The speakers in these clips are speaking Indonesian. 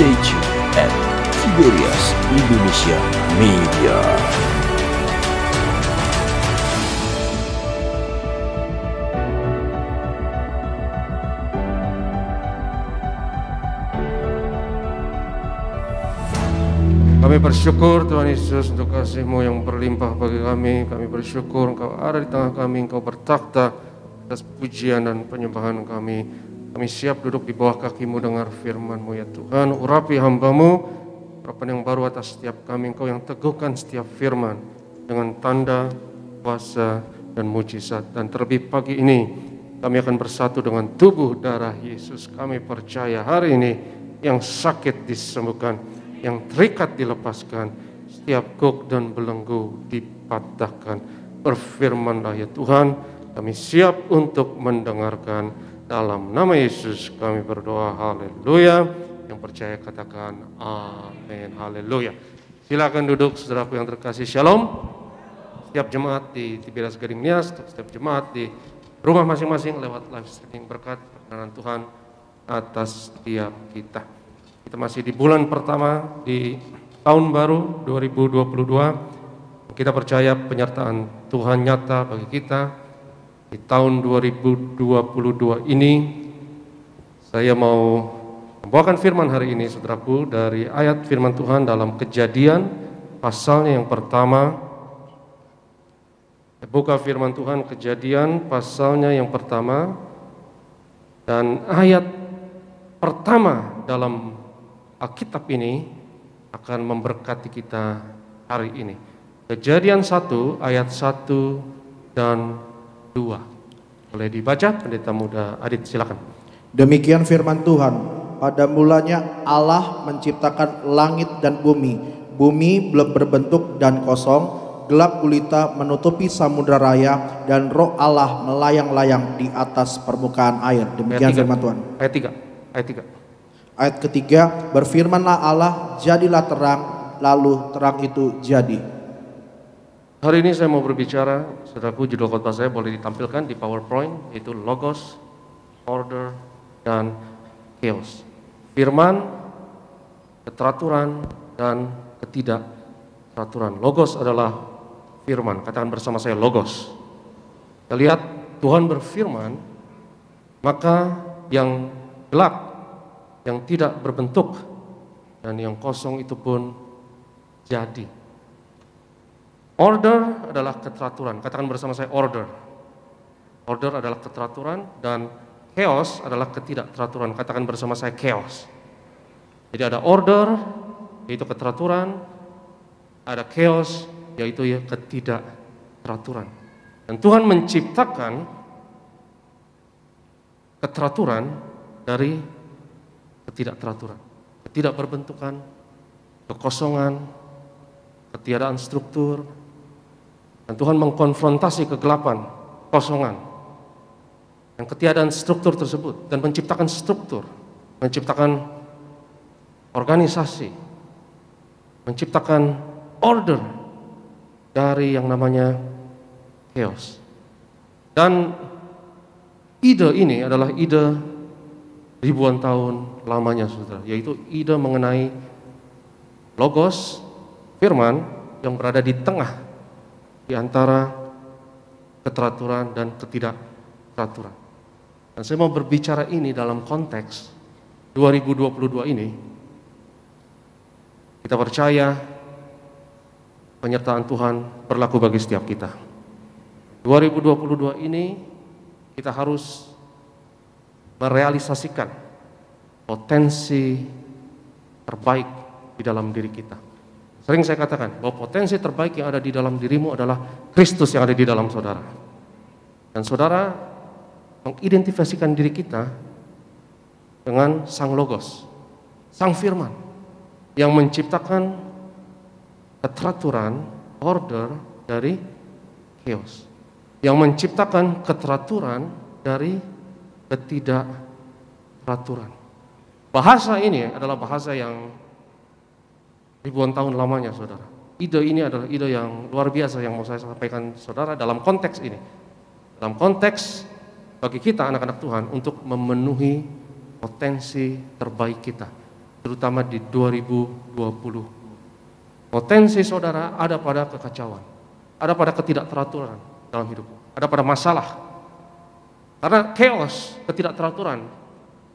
Stay tuned at Tiberias Indonesia Media. Kami bersyukur Tuhan Yesus untuk kasih-Mu yang berlimpah bagi kami. Kami bersyukur Engkau ada di tengah kami, Engkau bertakhta atas pujian dan penyembahan kami. Kami siap duduk di bawah kaki-Mu dengar firman-Mu ya Tuhan. Urapi hamba-Mu, urapan yang baru atas setiap kami. Engkau yang teguhkan setiap firman dengan tanda, kuasa, dan mujizat. Dan terlebih pagi ini kami akan bersatu dengan tubuh darah Yesus. Kami percaya hari ini yang sakit disembuhkan, yang terikat dilepaskan, setiap gok dan belenggu dipatahkan. Berfirmanlah ya Tuhan, kami siap untuk mendengarkan. Dalam nama Yesus kami berdoa, haleluya. Yang percaya katakan amin, haleluya. Silakan duduk saudaraku yang terkasih, shalom. Setiap jemaat di Tiberias Gading Nias, setiap jemaat di rumah masing-masing lewat live streaming, berkat perkenanan Tuhan atas setiap kita. Kita masih di bulan pertama di tahun baru 2022. Kita percaya penyertaan Tuhan nyata bagi kita di tahun 2022 ini. Saya mau membawakan firman hari ini saudaraku dari ayat firman Tuhan dalam Kejadian pasalnya yang pertama. Buka firman Tuhan Kejadian pasalnya yang pertama, dan ayat pertama dalam Alkitab ini akan memberkati kita hari ini. Kejadian 1 ayat 1 dan 2. Boleh dibaca pendeta muda Adit, silakan. Demikian firman Tuhan, pada mulanya Allah menciptakan langit dan bumi. Bumi belum berbentuk dan kosong, gelap gulita menutupi samudra raya, dan roh Allah melayang-layang di atas permukaan air. Demikian firman Tuhan. Ayat 3. Ayat ketiga, berfirmanlah Allah, jadilah terang, lalu terang itu jadi. Hari ini saya mau berbicara, saudaraku, judul khotbah saya boleh ditampilkan di PowerPoint, yaitu Logos, Order, dan Chaos. Firman, keteraturan, dan ketidakteraturan. Logos adalah firman, katakan bersama saya Logos. Kita lihat Tuhan berfirman, maka yang gelap, yang tidak berbentuk, dan yang kosong itu pun jadi. Order adalah keteraturan, katakan bersama saya order. Order adalah keteraturan, dan chaos adalah ketidakteraturan, katakan bersama saya chaos. Jadi ada order, yaitu keteraturan, ada chaos, yaitu ya ketidakteraturan. Dan Tuhan menciptakan keteraturan dari ketidakteraturan, ketidakberbentukan, kekosongan, ketiadaan struktur. Dan Tuhan mengkonfrontasi kegelapan, kosongan, dan ketiadaan struktur tersebut, dan menciptakan struktur, menciptakan organisasi, menciptakan order dari yang namanya chaos. Dan ide ini adalah ide ribuan tahun lamanya saudara, yaitu ide mengenai logos, firman yang berada di tengah di antara keteraturan dan ketidakteraturan. Dan saya mau berbicara ini dalam konteks 2022 ini. Kita percaya penyertaan Tuhan berlaku bagi setiap kita. 2022 ini kita harus merealisasikan potensi terbaik di dalam diri kita. Sering saya katakan bahwa potensi terbaik yang ada di dalam dirimu adalah Kristus yang ada di dalam saudara. Dan saudara mengidentifikasikan diri kita dengan Sang Logos, Sang Firman, yang menciptakan keteraturan, order dari chaos, yang menciptakan keteraturan dari ketidakteraturan. Bahasa ini adalah bahasa yang ribuan tahun lamanya saudara. Ide ini adalah ide yang luar biasa yang mau saya sampaikan saudara dalam konteks ini. Dalam konteks bagi kita anak-anak Tuhan untuk memenuhi potensi terbaik kita. terutama di 2020. Potensi saudara ada pada kekacauan, ada pada ketidakteraturan dalam hidupmu, ada pada masalah. Karena chaos, ketidakteraturan,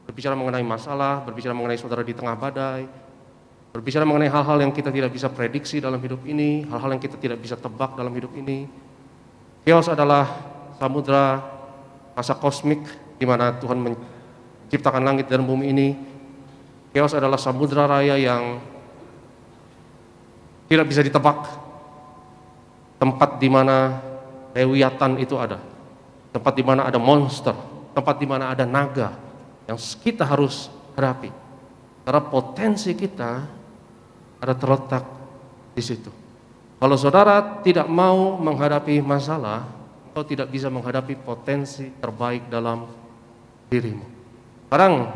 berbicara mengenai masalah, berbicara mengenai saudara di tengah badai, berbicara mengenai hal-hal yang kita tidak bisa prediksi dalam hidup ini, hal-hal yang kita tidak bisa tebak dalam hidup ini. Chaos adalah samudra masa kosmik di mana Tuhan menciptakan langit dan bumi ini. Chaos adalah samudra raya yang tidak bisa ditebak. Tempat di mana Lewiatan itu ada. Tempat di mana ada monster, tempat di mana ada naga yang kita harus hadapi. Karena potensi kita ada terletak di situ. Kalau saudara tidak mau menghadapi masalah, engkau tidak bisa menghadapi potensi terbaik dalam dirimu. Sekarang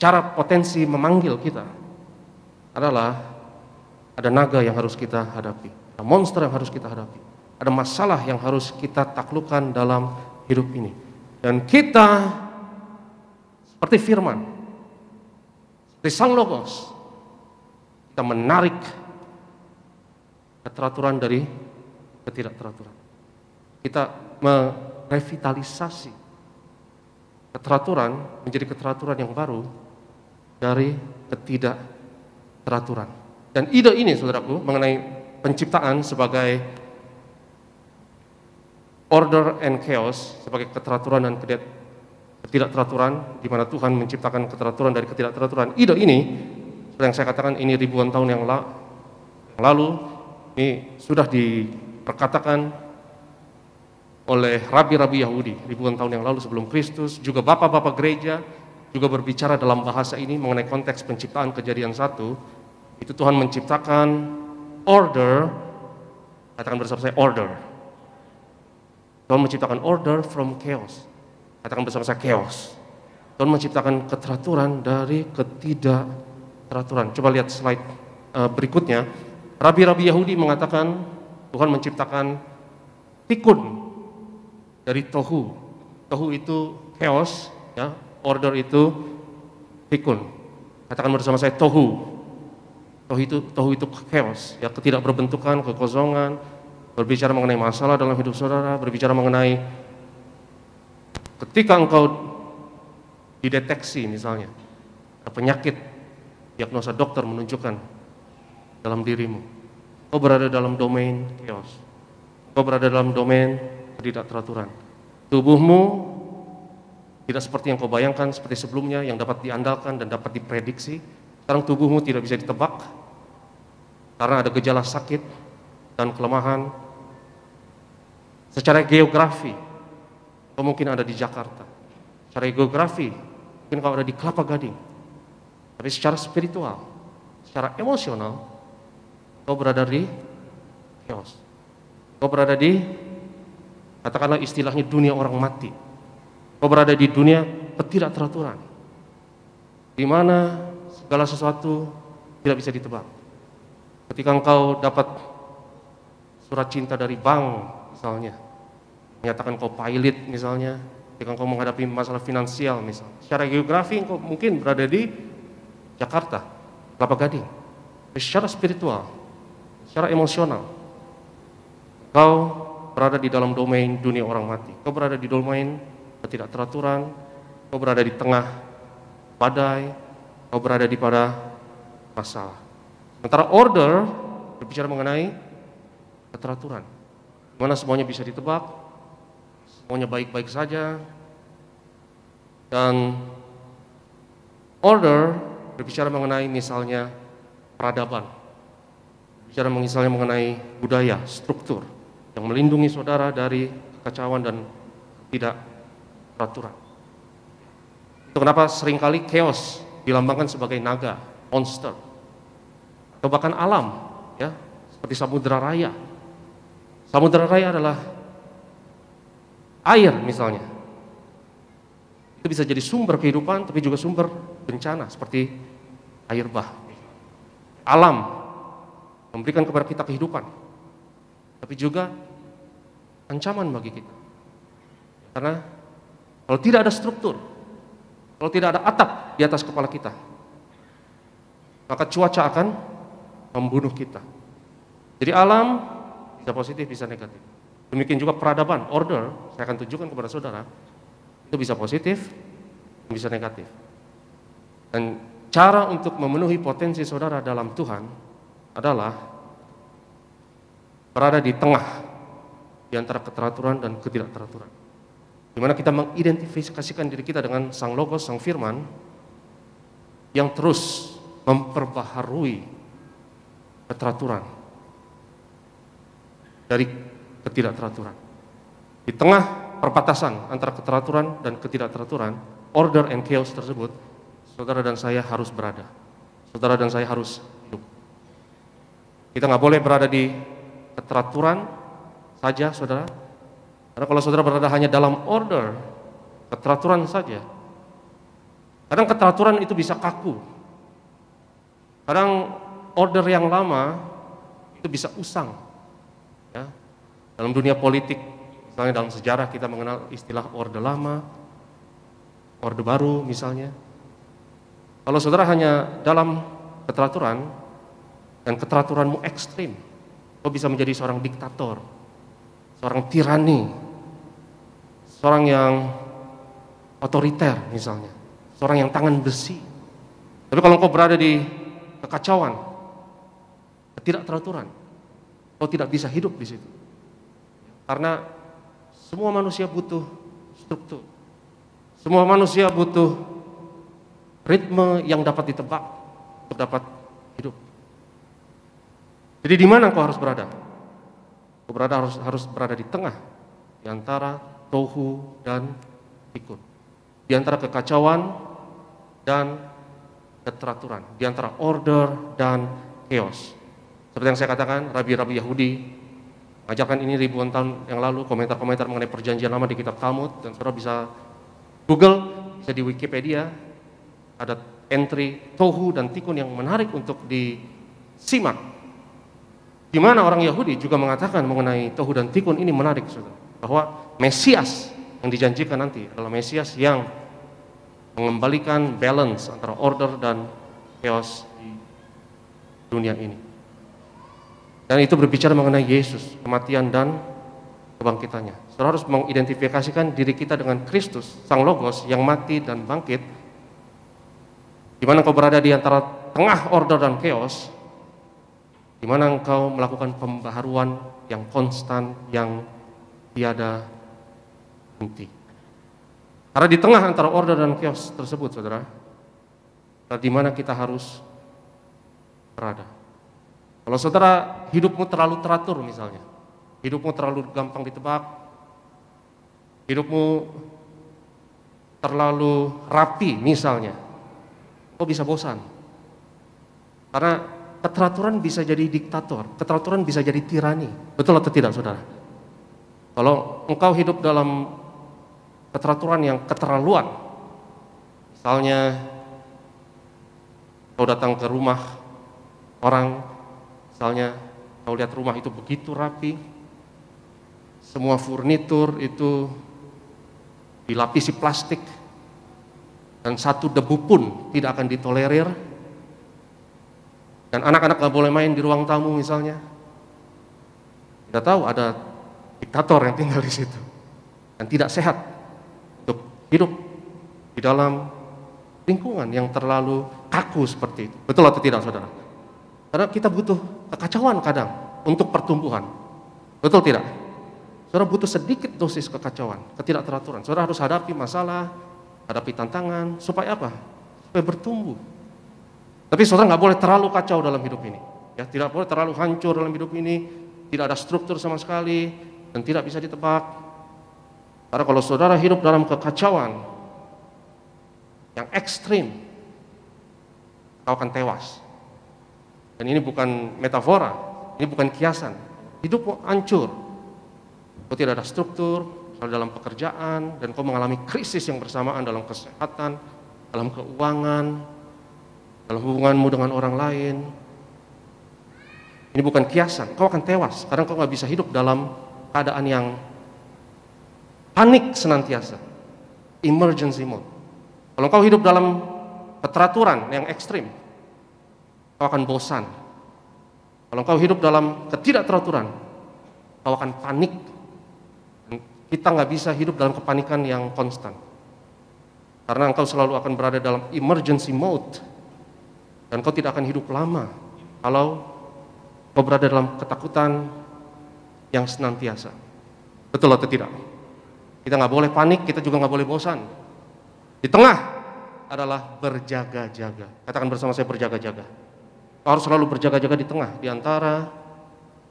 cara potensi memanggil kita adalah ada naga yang harus kita hadapi, ada monster yang harus kita hadapi, ada masalah yang harus kita taklukkan dalam hidup ini. Dan kita seperti firman, seperti sang logos, kita menarik keteraturan dari ketidakteraturan. Kita merevitalisasi keteraturan menjadi keteraturan yang baru dari ketidakteraturan. Dan ide ini, saudaraku, mengenai penciptaan sebagai order and chaos, sebagai keteraturan dan ketidakteraturan, di mana Tuhan menciptakan keteraturan dari ketidakteraturan. Ide ini, seperti yang saya katakan, ini ribuan tahun yang lalu, ini sudah diperkatakan oleh rabi-rabi Yahudi ribuan tahun yang lalu sebelum Kristus. Juga bapak-bapak gereja juga berbicara dalam bahasa ini mengenai konteks penciptaan Kejadian 1. Itu Tuhan menciptakan order, katakan bersama saya order. Tuhan menciptakan order from chaos. Katakan bersama saya chaos. Tuhan menciptakan keteraturan dari ketidakteraturan. Coba lihat slide berikutnya. Rabi-rabi Yahudi mengatakan Tuhan menciptakan tikun dari tohu. Tohu itu chaos, ya. Order itu tikun. Katakan bersama saya tohu. Tohu itu chaos, ya, ketidakberbentukan, kekosongan. Berbicara mengenai masalah dalam hidup saudara, berbicara mengenai ketika engkau dideteksi misalnya ada penyakit, diagnosa dokter menunjukkan dalam dirimu, kau berada dalam domain chaos, kau berada dalam domain ketidakteraturan. Tubuhmu tidak seperti yang kau bayangkan seperti sebelumnya yang dapat diandalkan dan dapat diprediksi. Sekarang tubuhmu tidak bisa ditebak karena ada gejala sakit dan kelemahan. Secara geografi kau mungkin ada di Jakarta, secara geografi mungkin kau ada di Kelapa Gading, tapi secara spiritual, secara emosional kau berada di chaos. Kau berada di, katakanlah istilahnya, dunia orang mati. Kau berada di dunia ketidakteraturan, di mana segala sesuatu tidak bisa ditebak. Ketika engkau dapat surat cinta dari bank misalnya, menyatakan kau pilot misalnya, ketika engkau menghadapi masalah finansial misalnya, secara geografi engkau mungkin berada di Jakarta, Kelapa Gading. Tapi secara spiritual, secara emosional, kau berada di dalam domain dunia orang mati. Kau berada di domain ketidakteraturan, kau berada di tengah badai, kau berada di pada masalah. Sementara order berbicara mengenai keteraturan, mana semuanya bisa ditebak, semuanya baik-baik saja. Dan order berbicara mengenai misalnya peradaban, bicara misalnya mengenai budaya, struktur yang melindungi saudara dari kekacauan dan tidak peraturan. Itu kenapa seringkali chaos dilambangkan sebagai naga, monster, atau bahkan alam, ya, seperti samudra raya. Samudra raya adalah air misalnya. Itu bisa jadi sumber kehidupan, tapi juga sumber bencana seperti air bah. Alam memberikan kepada kita kehidupan, tapi juga ancaman bagi kita. Karena kalau tidak ada struktur, kalau tidak ada atap di atas kepala kita, maka cuaca akan membunuh kita. Jadi alam bisa positif, bisa negatif. Demikian juga peradaban, order, saya akan tunjukkan kepada saudara, itu bisa positif, bisa negatif. Dan cara untuk memenuhi potensi saudara dalam Tuhan adalah berada di tengah di antara keteraturan dan ketidakteraturan. Di mana kita mengidentifikasikan diri kita dengan Sang Logos, Sang Firman yang terus memperbaharui keteraturan dari ketidakteraturan. Di tengah perbatasan antara keteraturan dan ketidakteraturan, order and chaos tersebut, saudara dan saya harus berada. Saudara dan saya harus hidup. Kita nggak boleh berada di keteraturan saja, saudara. Karena kalau saudara berada hanya dalam order, keteraturan saja, kadang keteraturan itu bisa kaku. Kadang order yang lama itu bisa usang. Ya. Dalam dunia politik, misalnya dalam sejarah kita mengenal istilah orde lama, orde baru misalnya. Kalau saudara hanya dalam keteraturan dan keteraturanmu ekstrim, kau bisa menjadi seorang diktator, seorang tirani, seorang yang otoriter misalnya, seorang yang tangan besi. Tapi kalau kau berada di kekacauan, ketidakteraturan, kau tidak bisa hidup di situ. Karena semua manusia butuh struktur. Semua manusia butuh ritme yang dapat ditebak untuk dapat hidup. Jadi di mana kau harus berada? Kau harus berada di tengah, di antara tohu dan tikun, di antara kekacauan dan keteraturan, di antara order dan chaos. Seperti yang saya katakan, rabi-rabi Yahudi mengajarkan ini ribuan tahun yang lalu, komentar-komentar mengenai perjanjian lama di kitab Talmud, dan saudara bisa Google, bisa di Wikipedia, ada entry tohu dan tikun yang menarik untuk disimak. Di mana orang Yahudi juga mengatakan mengenai tohu dan tikun ini menarik, saudara, bahwa Mesias yang dijanjikan nanti adalah Mesias yang mengembalikan balance antara order dan chaos di dunia ini. Dan itu berbicara mengenai Yesus, kematian dan kebangkitannya. Saudara harus mengidentifikasikan diri kita dengan Kristus, Sang Logos yang mati dan bangkit. Di mana engkau berada di antara tengah order dan chaos, di mana engkau melakukan pembaharuan yang konstan, yang tiada henti. Karena di tengah antara order dan chaos tersebut, saudara, di mana kita harus berada. Kalau saudara hidupmu terlalu teratur misalnya, hidupmu terlalu gampang ditebak, hidupmu terlalu rapi misalnya, kau bisa bosan. Karena keteraturan bisa jadi diktator, keteraturan bisa jadi tirani. Betul atau tidak, saudara? Kalau engkau hidup dalam keteraturan yang keterlaluan, misalnya kau datang ke rumah orang, misalnya kau lihat rumah itu begitu rapi, semua furnitur itu dilapisi plastik, dan satu debu pun tidak akan ditolerir, dan anak-anak gak boleh main di ruang tamu misalnya. Tidak tahu ada diktator yang tinggal di situ, dan tidak sehat untuk hidup di dalam lingkungan yang terlalu kaku seperti itu. Betul atau tidak, saudara? Karena kita butuh kekacauan kadang untuk pertumbuhan. Betul tidak? Saudara butuh sedikit dosis kekacauan, ketidakteraturan. Saudara harus hadapi masalah, hadapi tantangan, supaya apa? Supaya bertumbuh. Tapi saudara nggak boleh terlalu kacau dalam hidup ini. Ya, tidak boleh terlalu hancur dalam hidup ini, tidak ada struktur sama sekali, dan tidak bisa ditebak. Karena kalau saudara hidup dalam kekacauan yang ekstrim, kau akan tewas. Dan ini bukan metafora, ini bukan kiasan. Hidupmu hancur. Kau tidak ada struktur, dalam pekerjaan, dan kau mengalami krisis yang bersamaan dalam kesehatan, dalam keuangan, dalam hubunganmu dengan orang lain. Ini bukan kiasan, kau akan tewas karena kau nggak bisa hidup dalam keadaan yang panik senantiasa, emergency mode. Kalau kau hidup dalam keteraturan yang ekstrim, kau akan bosan. Kalau kau hidup dalam ketidakteraturan, kau akan panik. Kita nggak bisa hidup dalam kepanikan yang konstan. Karena engkau selalu akan berada dalam emergency mode. Dan kau tidak akan hidup lama kalau kau berada dalam ketakutan yang senantiasa. Betul atau tidak? Kita nggak boleh panik, kita juga nggak boleh bosan. Di tengah adalah berjaga-jaga. Katakan bersama saya, berjaga-jaga. Kau harus selalu berjaga-jaga di tengah, di antara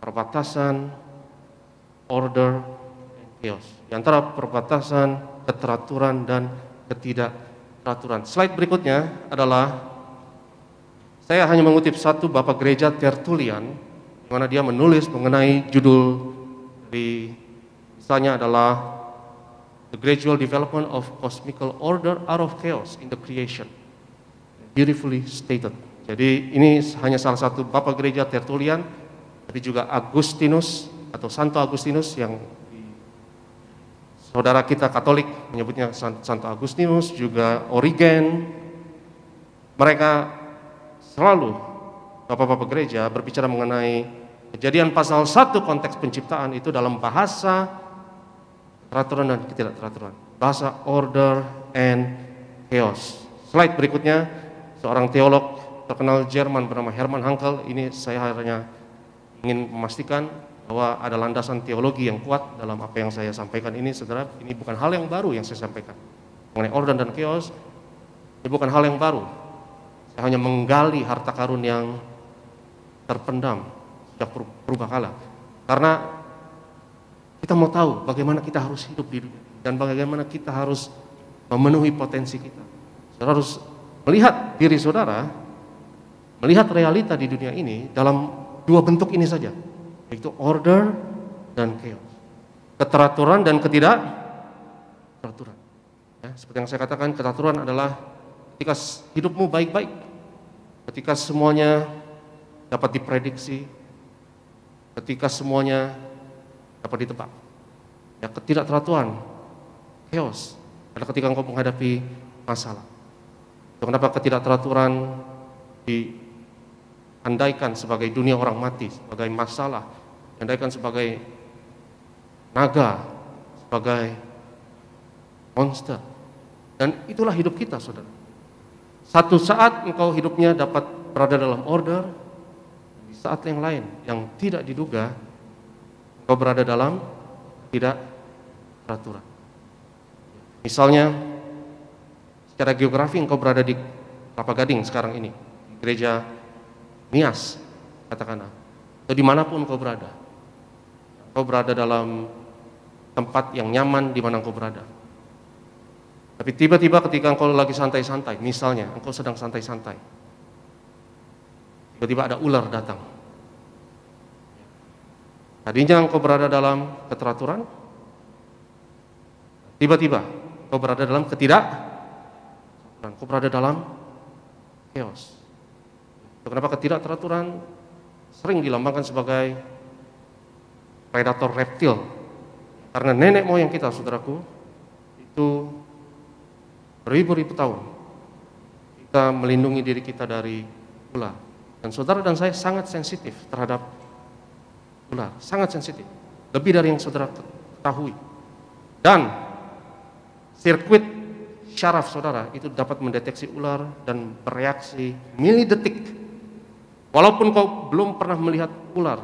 perbatasan, order, dan chaos. Di antara perbatasan, keteraturan, dan ketidakteraturan. Slide berikutnya adalah, saya hanya mengutip satu Bapak Gereja Tertullian, di mana dia menulis mengenai judul di misalnya adalah The Gradual Development of Cosmical Order Out of Chaos in the Creation. Beautifully stated. Jadi ini hanya salah satu Bapak Gereja Tertullian, tapi juga Agustinus atau Santo Agustinus yang saudara kita Katolik menyebutnya Santo Agustinus, juga Origen. Mereka selalu Bapak-Bapak Gereja berbicara mengenai Kejadian pasal 1 konteks penciptaan itu dalam bahasa peraturan dan ketidakteraturan, bahasa order and chaos. Slide berikutnya, seorang teolog terkenal Jerman bernama Hermann Hankel. Ini saya hanya ingin memastikan bahwa ada landasan teologi yang kuat dalam apa yang saya sampaikan ini, saudara. Ini bukan hal yang baru yang saya sampaikan mengenai order dan chaos. Ini bukan hal yang baru. Saya hanya menggali harta karun yang terpendam sejak purbakala. Karena kita mau tahu bagaimana kita harus hidup di dunia dan bagaimana kita harus memenuhi potensi kita. Saudara harus melihat diri saudara, melihat realita di dunia ini dalam dua bentuk ini saja, yaitu order dan chaos, keteraturan dan ketidakteraturan. Ya, seperti yang saya katakan, keteraturan adalah ketika hidupmu baik-baik, ketika semuanya dapat diprediksi, ketika semuanya dapat ditebak. Ya, ketidakteraturan, chaos, adalah ketika engkau menghadapi masalah. Itu kenapa ketidakteraturan diandaikan sebagai dunia orang mati, sebagai masalah, diandaikan sebagai naga, sebagai monster. Dan itulah hidup kita, saudara. Satu saat engkau hidupnya dapat berada dalam order, di saat yang lain yang tidak diduga engkau berada dalam ketidakteraturan. Misalnya, secara geografi engkau berada di Kelapa Gading sekarang ini, di gereja Nias, katakanlah, atau dimanapun engkau berada dalam tempat yang nyaman di mana engkau berada. Tapi tiba-tiba ketika engkau lagi santai-santai, misalnya engkau sedang santai-santai, tiba-tiba ada ular datang. Tadinya engkau berada dalam keteraturan, tiba-tiba engkau berada dalam ketidakteraturan, engkau berada dalam chaos. Kenapa ketidakteraturan sering dilambangkan sebagai predator reptil? Karena nenek moyang kita, saudaraku, itu beribu-ribu tahun kita melindungi diri kita dari ular. Dan saudara dan saya sangat sensitif terhadap ular, sangat sensitif, lebih dari yang saudara ketahui. Dan sirkuit syaraf saudara itu dapat mendeteksi ular dan bereaksi milidetik. Walaupun kau belum pernah melihat ular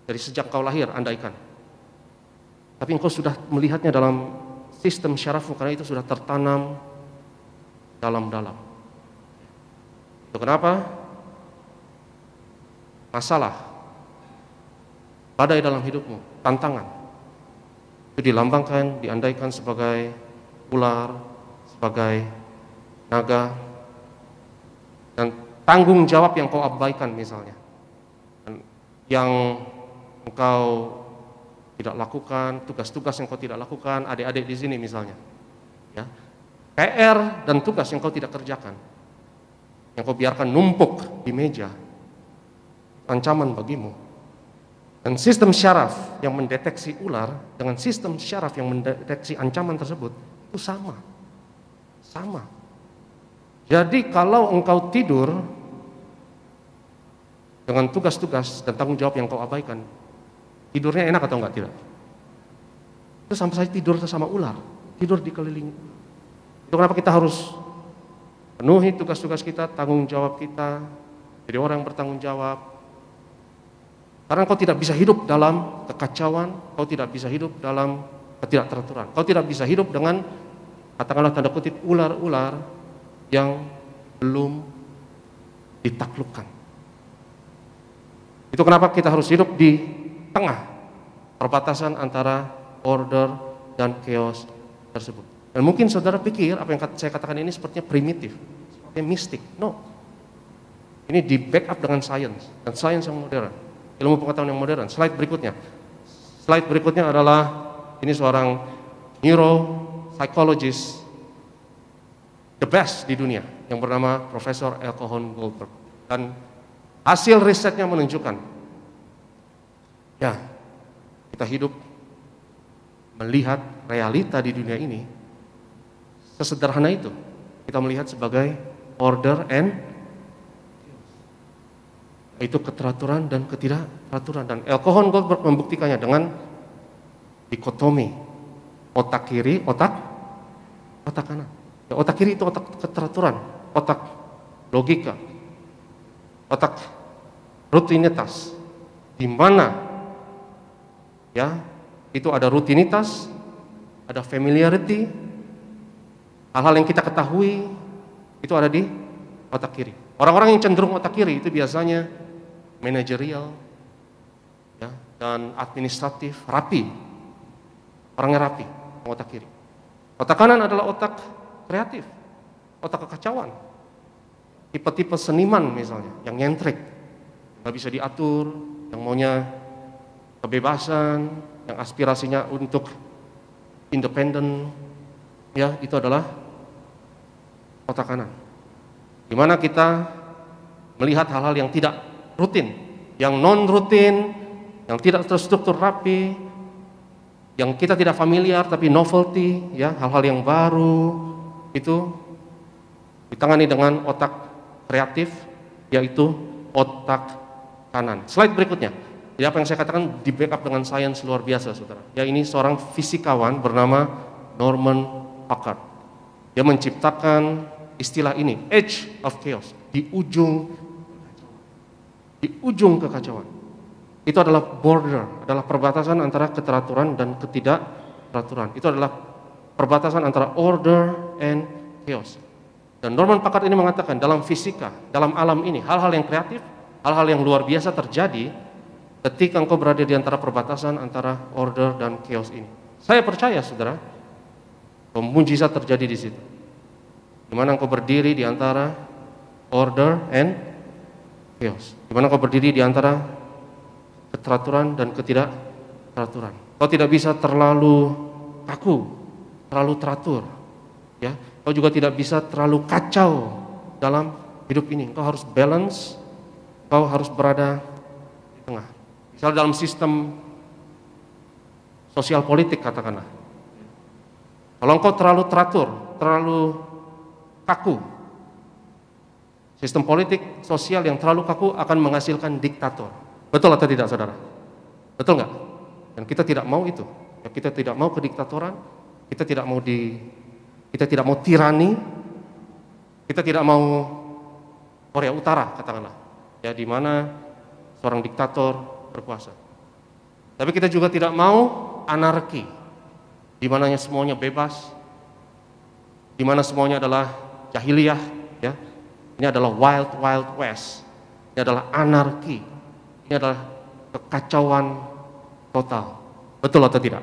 dari sejak kau lahir, andaikan, tapi engkau sudah melihatnya dalam sistem syarafmu, karena itu sudah tertanam dalam-dalam. Itu kenapa masalah, badai dalam hidupmu, tantangan, itu dilambangkan, diandaikan sebagai ular, sebagai naga, dan tanggung jawab yang kau abaikan misalnya, yang engkau tidak lakukan, tugas-tugas yang kau tidak lakukan, adik-adik di sini misalnya, ya, PR dan tugas yang kau tidak kerjakan, yang kau biarkan numpuk di meja, ancaman bagimu. Dan sistem syaraf yang mendeteksi ular dengan sistem syaraf yang mendeteksi ancaman tersebut itu sama. Jadi kalau engkau tidur dengan tugas-tugas dan tanggung jawab yang kau abaikan, tidurnya enak atau enggak? Tidak. Itu sampai saya tidur sama ular, tidur dikelilingi. Itu kenapa kita harus penuhi tugas-tugas kita, tanggung jawab kita, jadi orang yang bertanggung jawab. Karena kau tidak bisa hidup dalam kekacauan, kau tidak bisa hidup dalam ketidakteraturan, kau tidak bisa hidup dengan, katakanlah tanda kutip, ular-ular yang belum ditaklukkan. Itu kenapa kita harus hidup di tengah perbatasan antara order dan chaos tersebut. Dan mungkin saudara pikir apa yang saya katakan ini sepertinya primitif, sepertinya mistik. No. Ini di backup dengan sains, dan sains yang modern, ilmu pengetahuan yang modern. Slide berikutnya. Slide berikutnya adalah ini seorang neuropsychologist the best di dunia yang bernama Profesor Elkhorn Goldberg. Dan hasil risetnya menunjukkan, ya, kita hidup melihat realita di dunia ini sesederhana itu. Kita melihat sebagai order and itu keteraturan dan ketidakteraturan. Dan Elkhorn Goldberg membuktikannya dengan dikotomi otak kiri, otak kanan. Ya, otak kiri itu otak keteraturan, otak logika, otak rutinitas, di mana ya itu ada rutinitas, ada familiarity, hal-hal yang kita ketahui itu ada di otak kiri. Orang-orang yang cenderung otak kiri itu biasanya manajerial, ya, dan administratif, rapi, orangnya rapi, otak kiri. Otak kanan adalah otak kreatif, otak kekacauan, tipe-tipe seniman misalnya, yang nyentrik, nggak bisa diatur, yang maunya kebebasan, yang aspirasinya untuk independen, ya, itu adalah otak kanan. Di mana kita melihat hal-hal yang tidak rutin, yang non-rutin, yang tidak terstruktur rapi, yang kita tidak familiar tapi novelty, ya, hal-hal yang baru, itu ditangani dengan otak kreatif, yaitu otak kanan. Slide berikutnya. Jadi apa yang saya katakan di backup dengan sains luar biasa, saudara. Ya, ini seorang fisikawan bernama Norman Packard. Dia menciptakan istilah ini, Age of Chaos, di ujung kekacauan. Itu adalah border, adalah perbatasan antara keteraturan dan ketidakteraturan. Itu adalah perbatasan antara order and chaos. Dan Norman Packard ini mengatakan dalam fisika, dalam alam ini, hal-hal yang kreatif, hal-hal yang luar biasa terjadi ketika engkau berada di antara perbatasan antara order dan chaos ini. Saya percaya, saudara, mujizat terjadi di situ. Di mana engkau berdiri di antara order and chaos. Di mana engkau berdiri di antara keteraturan dan ketidakteraturan. Kau tidak bisa terlalu kaku, terlalu teratur, ya. Kau juga tidak bisa terlalu kacau dalam hidup ini. Kau harus balance, kau harus berada di tengah. Misalnya dalam sistem sosial politik, katakanlah, kalau engkau terlalu teratur, terlalu kaku, sistem politik sosial yang terlalu kaku akan menghasilkan diktator. Betul atau tidak, saudara? Betul nggak? Dan kita tidak mau itu. Ya, kita tidak mau kediktatoran, kita tidak mau tirani, kita tidak mau Korea Utara, katakanlah, ya, di mana seorang diktator berkuasa. Tapi kita juga tidak mau anarki, di mananya semuanya bebas, di mana semuanya adalah jahiliyah, ya. Ini adalah wild west, ini adalah anarki, ini adalah kekacauan total. Betul atau tidak?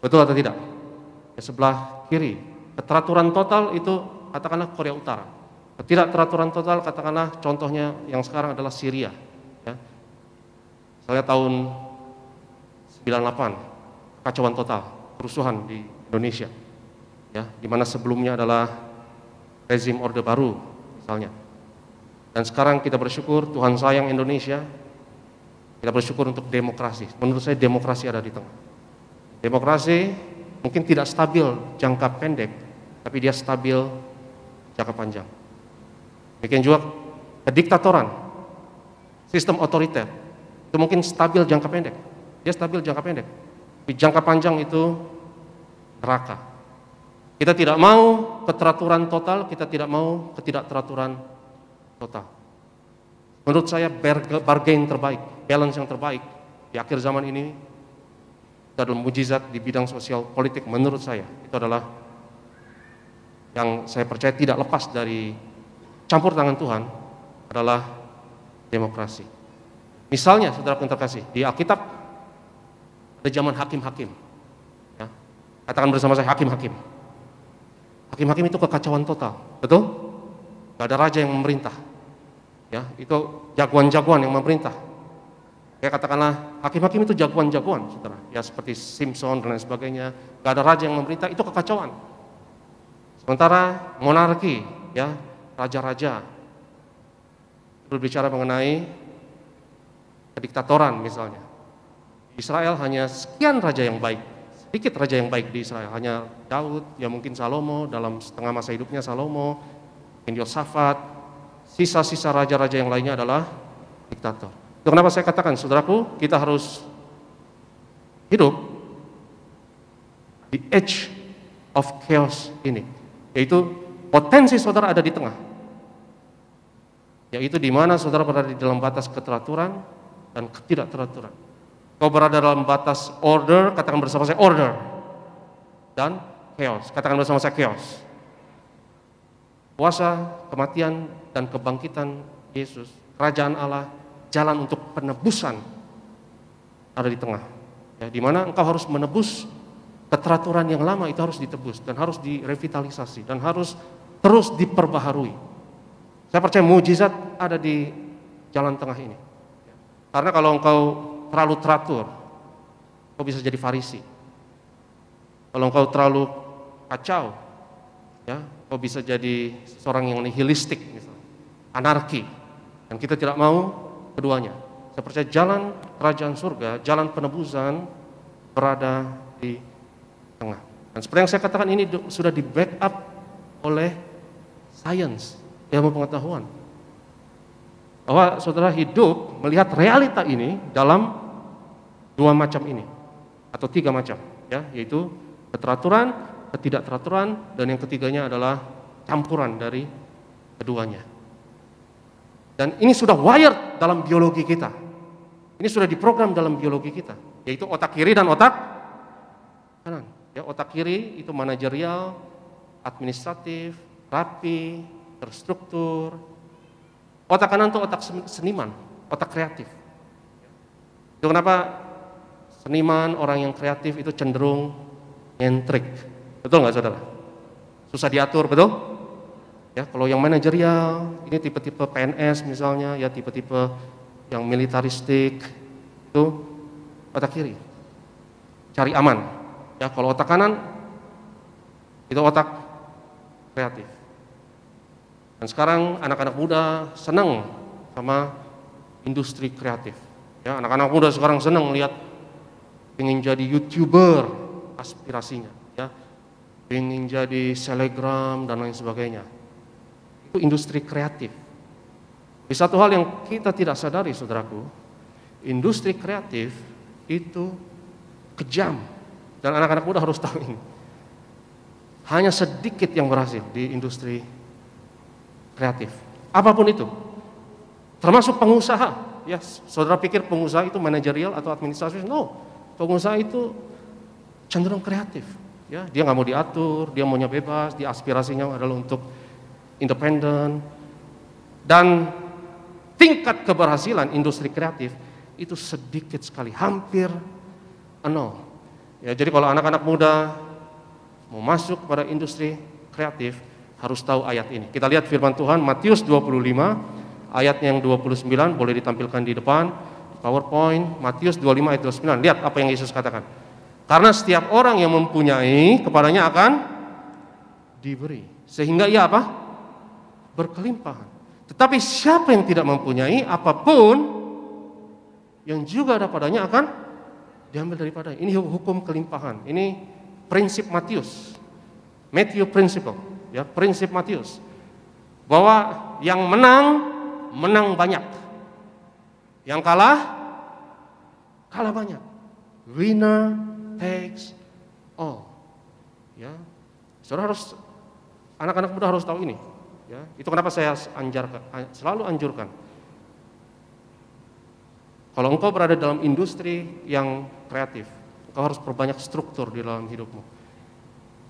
Betul atau tidak? Di sebelah kiri, keteraturan total itu katakanlah Korea Utara. Ketidakteraturan total katakanlah contohnya yang sekarang adalah Syria, ya. Saya tahun 98, kekacauan total, kerusuhan di Indonesia, ya, di mana sebelumnya adalah rezim Orde Baru misalnya. Dan sekarang kita bersyukur, Tuhan sayang Indonesia, kita bersyukur untuk demokrasi. Menurut saya demokrasi ada di tengah. Demokrasi mungkin tidak stabil jangka pendek, tapi dia stabil jangka panjang. Demikian juga kediktatoran. sistem otoriter. Itu mungkin stabil jangka pendek. Dia stabil jangka pendek. Di jangka panjang itu neraka. Kita tidak mau keteraturan total, kita tidak mau ketidakteraturan total. Menurut saya bargain terbaik, balance yang terbaik di akhir zaman ini itu adalah mujizat di bidang sosial politik. Menurut saya itu adalah yang saya percaya tidak lepas dari campur tangan Tuhan adalah demokrasi. Misalnya, saudara yang terkasih, di Alkitab ada zaman hakim-hakim. Ya. Katakan bersama saya, hakim-hakim. Hakim-hakim itu kekacauan total, betul? Gak ada raja yang memerintah. Ya, itu jagoan-jagoan yang memerintah. Ya, katakanlah hakim-hakim itu jagoan-jagoan, saudara. Ya, seperti Simpson dan lain sebagainya. Gak ada raja yang memerintah, itu kekacauan. Sementara monarki, ya, raja-raja berbicara mengenai kediktatoran misalnya. Di Israel hanya sekian raja yang baik, sedikit raja yang baik di Israel. Hanya Daud, ya mungkin Salomo, dalam setengah masa hidupnya Salomo, mungkin Yosafat, sisa-sisa raja-raja yang lainnya adalah diktator. Itu kenapa saya katakan, saudaraku, kita harus hidup di edge of chaos ini. Yaitu potensi saudara ada di tengah. Yaitu di mana saudara berada di dalam batas keteraturan dan ketidakteraturan. Kau berada dalam batas order, katakan bersama saya order, dan chaos, katakan bersama saya chaos. Kuasa, kematian, dan kebangkitan Yesus, kerajaan Allah, jalan untuk penebusan ada di tengah. Ya, di mana engkau harus menebus keteraturan yang lama, itu harus ditebus dan harus direvitalisasi dan harus terus diperbaharui. Saya percaya mujizat ada di jalan tengah ini. Karena kalau engkau terlalu teratur, kau bisa jadi Farisi. Kalau engkau terlalu kacau, ya, kau bisa jadi seorang yang nihilistik, misalnya, anarki. Dan kita tidak mau keduanya. Saya percaya jalan kerajaan surga, jalan penebusan berada di tengah. Dan seperti yang saya katakan, ini sudah di backup oleh sains, ilmu pengetahuan. Bahwa saudara hidup melihat realita ini dalam dua macam ini atau tiga macam, ya, yaitu keteraturan, ketidakteraturan, dan yang ketiganya adalah campuran dari keduanya. Dan ini sudah wired dalam biologi kita. Ini sudah diprogram dalam biologi kita, yaitu otak kiri dan otak kanan. Ya, otak kiri itu manajerial, administratif, rapi, terstruktur. Otak kanan itu otak seniman, otak kreatif. Itu kenapa seniman, orang yang kreatif itu cenderung nyentrik. Betul nggak, saudara? Susah diatur, betul? Ya, kalau yang manajerial, ini tipe-tipe PNS misalnya, ya tipe-tipe yang militaristik, itu otak kiri, cari aman. Ya, kalau otak kanan, itu otak kreatif. Dan sekarang anak-anak muda senang sama industri kreatif. Ya, anak-anak muda sekarang senang lihat, ingin jadi YouTuber, aspirasinya. Ya, ingin jadi selebgram dan lain sebagainya. Itu industri kreatif. Di satu hal yang kita tidak sadari, saudaraku, industri kreatif itu kejam. Dan anak-anak muda harus tahu ini. Hanya sedikit yang berhasil di industri kreatif. Apapun itu. Termasuk pengusaha. Ya, saudara pikir pengusaha itu manajerial atau administratif? No. Pengusaha itu cenderung kreatif. Ya, dia nggak mau diatur, dia maunya bebas, dia aspirasinya adalah untuk independen. Dan tingkat keberhasilan industri kreatif itu sedikit sekali, hampir nol. Ya, jadi kalau anak-anak muda mau masuk pada industri kreatif harus tahu ayat ini. Kita lihat firman Tuhan Matius 25 ayat yang 29, boleh ditampilkan di depan PowerPoint. Matius 25 ayat 29. Lihat apa yang Yesus katakan. Karena setiap orang yang mempunyai, kepadanya akan diberi, sehingga ia apa? Berkelimpahan. Tetapi siapa yang tidak mempunyai, apapun yang juga ada padanya akan diambil daripada. Ini hukum kelimpahan. Ini prinsip Matius, Matthew principle, ya, prinsip Matius, bahwa yang menang banyak, Yang kalah banyak. Winner takes all. Ya, saudara harus, anak-anak muda harus tahu ini. Ya, itu kenapa saya selalu anjurkan. Kalau engkau berada dalam industri yang kreatif, engkau harus perbanyak struktur di dalam hidupmu.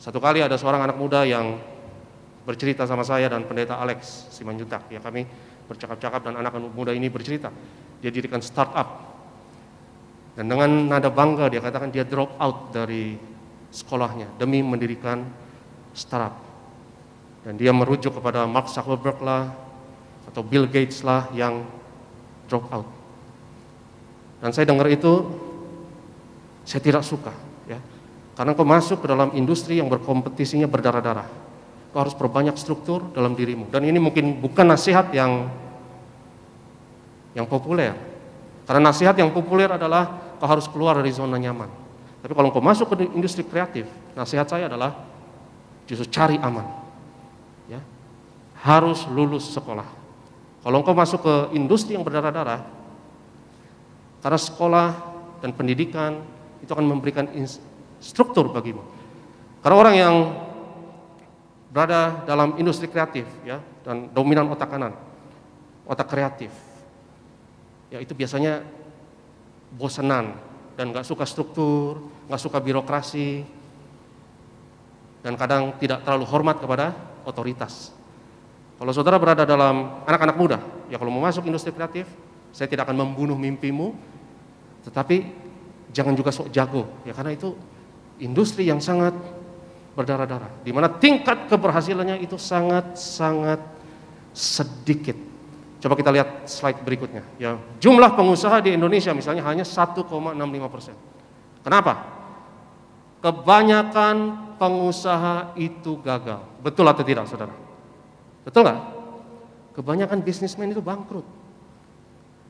Satu kali ada seorang anak muda yang bercerita sama saya dan pendeta Alex Simanjuntak. Ya, kami bercakap-cakap dan anak-anak muda ini bercerita. Dia dirikan startup. Dan dengan nada bangga dia katakan dia drop out dari sekolahnya demi mendirikan startup. Dan dia merujuk kepada Mark Zuckerberg lah atau Bill Gates lah yang drop out. Dan saya dengar itu, saya tidak suka, ya, karena kau masuk ke dalam industri yang berkompetisinya berdarah-darah. Kau harus perbanyak struktur dalam dirimu. Dan ini mungkin bukan nasihat yang populer. Karena nasihat yang populer adalah kau harus keluar dari zona nyaman. Tapi kalau kau masuk ke industri kreatif, nasihat saya adalah justru cari aman. Ya, harus lulus sekolah. Kalau kau masuk ke industri yang berdarah-darah, karena sekolah dan pendidikan itu akan memberikan struktur bagimu. Karena orang yang berada dalam industri kreatif, ya, dan dominan otak kanan, otak kreatif, ya itu biasanya bosenan dan nggak suka struktur, nggak suka birokrasi, dan kadang tidak terlalu hormat kepada otoritas. Kalau saudara berada dalam anak-anak muda, ya kalau mau masuk industri kreatif, saya tidak akan membunuh mimpimu, tetapi jangan juga sok jago, ya karena itu industri yang sangat berdarah-darah, di mana tingkat keberhasilannya itu sangat-sangat sedikit. Coba kita lihat slide berikutnya. Ya, jumlah pengusaha di Indonesia misalnya hanya 1,65%. Kenapa? Kebanyakan pengusaha itu gagal. Betul atau tidak, saudara? Betul nggak? Kebanyakan bisnismen itu bangkrut.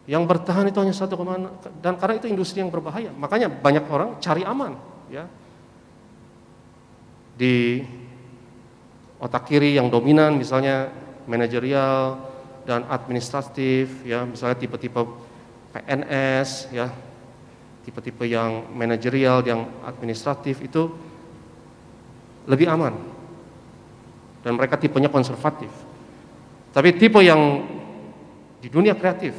Yang bertahan itu hanya 1,6, dan karena itu industri yang berbahaya. Makanya banyak orang cari aman, ya. Di otak kiri yang dominan misalnya manajerial dan administratif, ya, misalnya tipe-tipe PNS, ya, tipe-tipe yang manajerial, yang administratif itu lebih aman, dan mereka tipenya konservatif. Tapi tipe yang di dunia kreatif,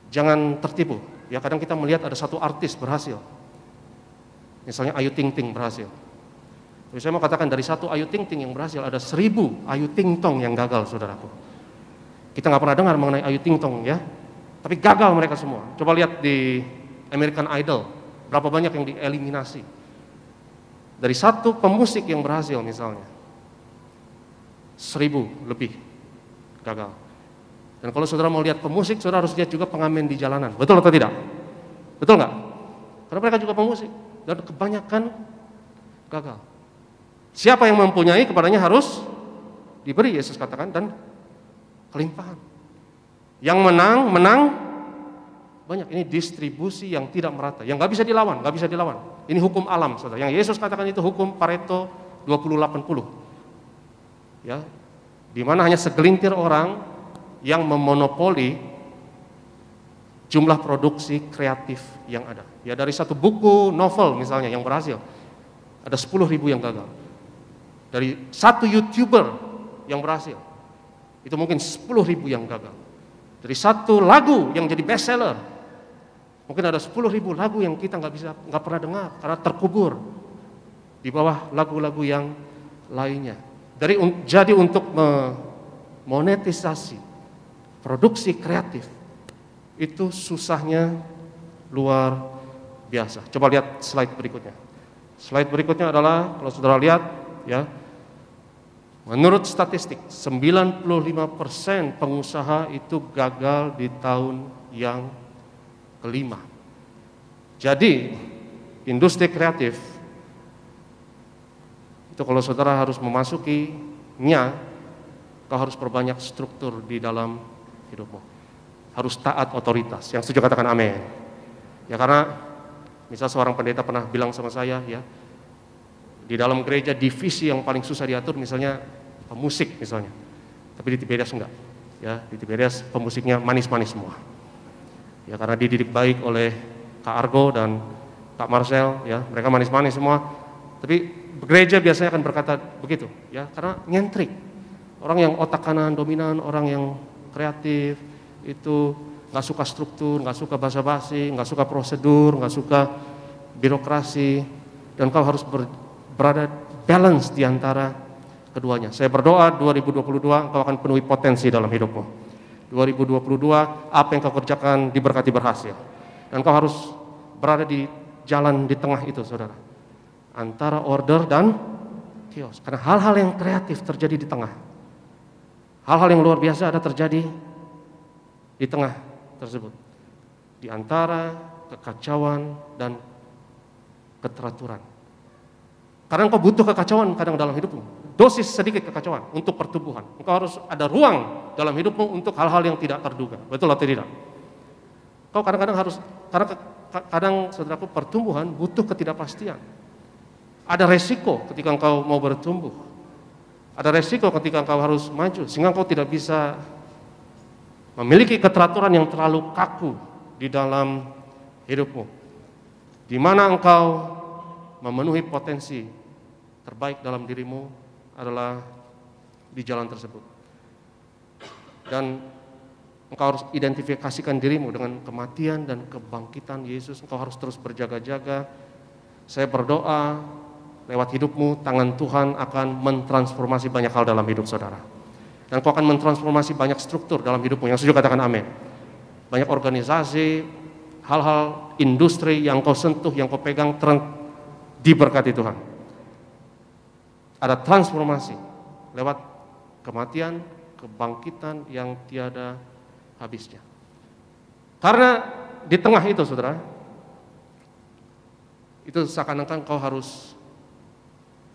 jangan tertipu, ya. Kadang kita melihat ada satu artis berhasil, misalnya Ayu Ting Ting berhasil. Jadi saya mau katakan dari satu Ayu Ting Ting yang berhasil ada 1000 Ayu Ting Tong yang gagal, saudaraku. Kita nggak pernah dengar mengenai Ayu Ting Tong, ya, tapi gagal mereka semua. Coba lihat di American Idol, berapa banyak yang dieliminasi. Dari satu pemusik yang berhasil misalnya, 1000 lebih gagal. Dan kalau saudara mau lihat pemusik, saudara harus lihat juga pengamen di jalanan. Betul atau tidak? Betul nggak? Karena mereka juga pemusik dan kebanyakan gagal. Siapa yang mempunyai kepadanya harus diberi, Yesus katakan, dan kelimpahan. Yang menang banyak. Ini distribusi yang tidak merata, yang nggak bisa dilawan, nggak bisa dilawan. Ini hukum alam, saudara. Yang Yesus katakan itu hukum Pareto 20-80. Ya, di mana hanya segelintir orang yang memonopoli jumlah produksi kreatif yang ada. Ya, dari satu buku novel misalnya yang berhasil, ada 10.000 yang gagal. Dari satu YouTuber yang berhasil, itu mungkin 10.000 yang gagal. Dari satu lagu yang jadi bestseller, mungkin ada 10.000 lagu yang kita nggak pernah dengar karena terkubur di bawah lagu-lagu yang lainnya. Jadi untuk memonetisasi produksi kreatif itu susahnya luar biasa. Coba lihat slide berikutnya. Slide berikutnya adalah, kalau saudara lihat, ya, menurut statistik 95% pengusaha itu gagal di tahun yang kelima. Jadi industri kreatif itu kalau saudara harus memasukinya, kau harus perbanyak struktur di dalam hidupmu. Harus taat otoritas. Yang setuju katakan amin. Ya, karena misal seorang pendeta pernah bilang sama saya, ya, di dalam gereja divisi yang paling susah diatur misalnya pemusik misalnya. Tapi di Tiberias enggak. Ya, di Tiberias pemusiknya manis-manis semua. Ya, karena dididik baik oleh Kak Argo dan Kak Marcel, ya, mereka manis-manis semua. Tapi gereja biasanya akan berkata begitu, ya, karena nyentrik. Orang yang otak kanan dominan, orang yang kreatif itu nggak suka struktur, nggak suka basa-basi, nggak suka prosedur, nggak suka birokrasi, dan kau harus berada balance di antara keduanya. Saya berdoa 2022 kau akan penuhi potensi dalam hidupmu. 2022 apa yang kau kerjakan diberkati berhasil. Dan kau harus berada di jalan di tengah itu, saudara. Antara order dan chaos. Karena hal-hal yang kreatif terjadi di tengah. Hal-hal yang luar biasa ada terjadi di tengah tersebut. Di antara kekacauan dan keteraturan. Karena engkau butuh kekacauan kadang dalam hidupmu. Dosis sedikit kekacauan untuk pertumbuhan. Engkau harus ada ruang dalam hidupmu untuk hal-hal yang tidak terduga. Betul atau tidak? Kau kadang-kadang harus, karena kadang saudaraku pertumbuhan butuh ketidakpastian. Ada resiko ketika engkau mau bertumbuh. Ada resiko ketika engkau harus maju. Sehingga engkau tidak bisa memiliki keteraturan yang terlalu kaku di dalam hidupmu. Di mana engkau memenuhi potensi terbaik dalam dirimu adalah di jalan tersebut. Dan engkau harus identifikasikan dirimu dengan kematian dan kebangkitan Yesus. Engkau harus terus berjaga-jaga. Saya berdoa lewat hidupmu, tangan Tuhan akan mentransformasi banyak hal dalam hidup saudara. Dan kau akan mentransformasi banyak struktur dalam hidupmu. Yang setuju katakan amin. Banyak organisasi, hal-hal industri yang kau sentuh, yang kau pegang, diberkati Tuhan. Ada transformasi lewat kematian, kebangkitan yang tiada habisnya. Karena di tengah itu saudara, itu seakan-akan kau harus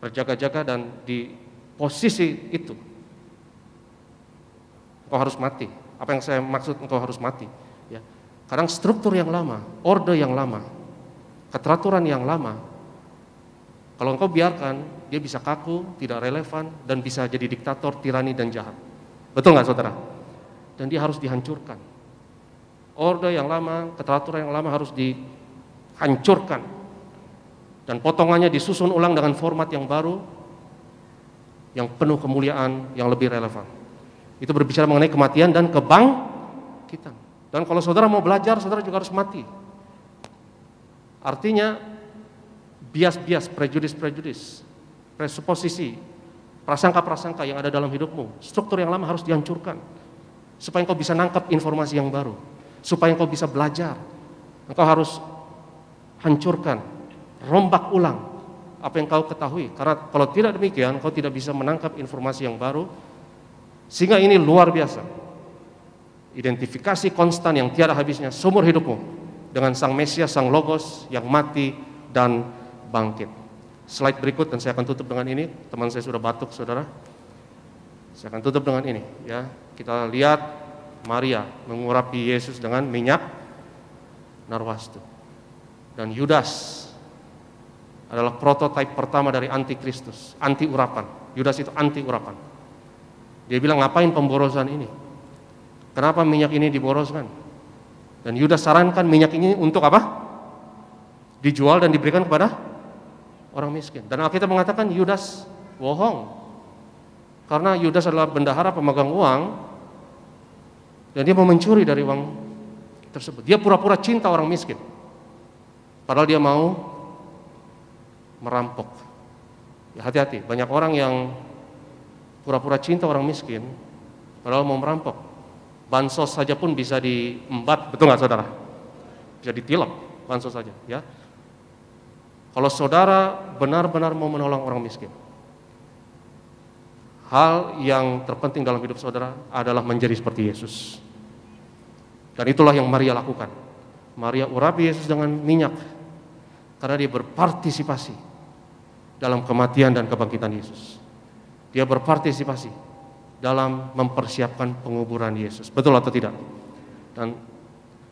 berjaga-jaga dan di posisi itu engkau harus mati. Apa yang saya maksud engkau harus mati, ya. Kadang struktur yang lama, orde yang lama, keteraturan yang lama, kalau engkau biarkan, dia bisa kaku, tidak relevan, dan bisa jadi diktator, tirani, dan jahat. Betul nggak saudara? Dan dia harus dihancurkan. Orde yang lama, keteraturan yang lama harus dihancurkan. Dan potongannya disusun ulang dengan format yang baru, yang penuh kemuliaan, yang lebih relevan. Itu berbicara mengenai kematian dan kebangkitan. Dan kalau saudara mau belajar, saudara juga harus mati. Artinya, bias-bias, prejudis-prejudis, presuposisi, prasangka-prasangka yang ada dalam hidupmu, struktur yang lama harus dihancurkan. Supaya engkau bisa nangkap informasi yang baru. Supaya engkau bisa belajar. Engkau harus hancurkan, rombak ulang apa yang kau ketahui. Karena kalau tidak demikian, kau tidak bisa menangkap informasi yang baru. Sehingga ini luar biasa. Identifikasi konstan yang tiada habisnya seumur hidupmu dengan Sang Mesias, Sang Logos yang mati dan bangkit. Slide berikut dan saya akan tutup dengan ini. Teman saya sudah batuk, saudara. Saya akan tutup dengan ini, ya. Kita lihat Maria mengurapi Yesus dengan minyak narwastu. Dan Yudas adalah prototipe pertama dari antikristus, anti urapan. Yudas itu anti urapan. Dia bilang, ngapain pemborosan ini? Kenapa minyak ini diboroskan? Dan Yudas sarankan minyak ini untuk apa? Dijual dan diberikan kepada orang miskin. Dan Alkitab mengatakan Yudas bohong. Karena Yudas adalah bendahara pemegang uang dan dia mau mencuri dari uang tersebut. Dia pura-pura cinta orang miskin. Padahal dia mau merampok. Ya, hati-hati, banyak orang yang pura-pura cinta orang miskin padahal mau merampok. Bansos saja pun bisa diembat, betul nggak saudara? Bisa ditilap bansos saja, ya. Kalau saudara benar-benar mau menolong orang miskin, hal yang terpenting dalam hidup saudara adalah menjadi seperti Yesus. Dan itulah yang Maria lakukan. Maria urapi Yesus dengan minyak karena dia berpartisipasi dalam kematian dan kebangkitan Yesus. Dia berpartisipasi dalam mempersiapkan penguburan Yesus. Betul atau tidak? Dan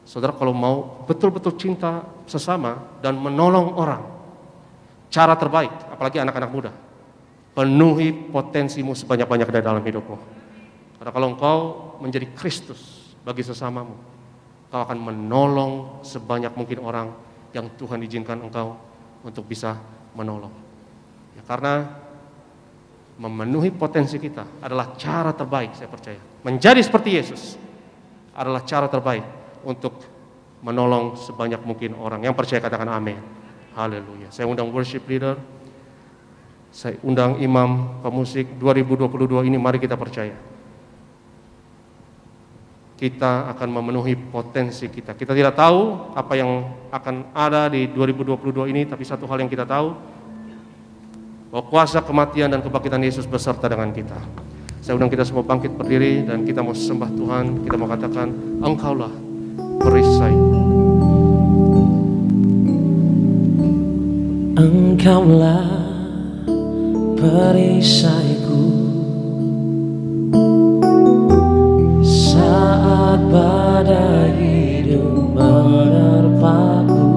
saudara kalau mau betul-betul cinta sesama dan menolong orang, cara terbaik, apalagi anak-anak muda, penuhi potensimu sebanyak-banyaknya dalam hidupmu. Karena kalau engkau menjadi Kristus bagi sesamamu, Kau akan menolong sebanyak mungkin orang yang Tuhan izinkan engkau untuk bisa menolong. Ya, karena memenuhi potensi kita adalah cara terbaik, saya percaya. Menjadi seperti Yesus adalah cara terbaik untuk menolong sebanyak mungkin orang. Yang percaya katakan amin. Haleluya. Saya undang worship leader, saya undang imam, pemusik. 2022 ini mari kita percaya. Kita akan memenuhi potensi kita. Kita tidak tahu apa yang akan ada di 2022 ini, tapi satu hal yang kita tahu, bahwa kuasa kematian dan kebangkitan Yesus beserta dengan kita. Saya undang kita semua bangkit berdiri dan kita mau sembah Tuhan. Kita mau katakan, Engkaulah perisai. Engkaulah perisaiku saat badai hidup menerpaku.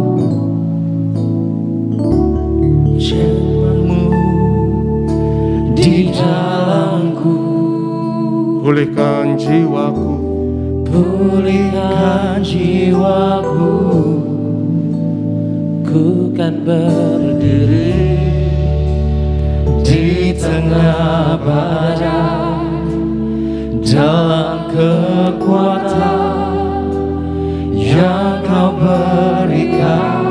Jemamu di dalamku, Pulihkan jiwaku, pulihkan jiwaku. Ku kan berdiri di tengah badai dalam kekuatan yang Kau berikan.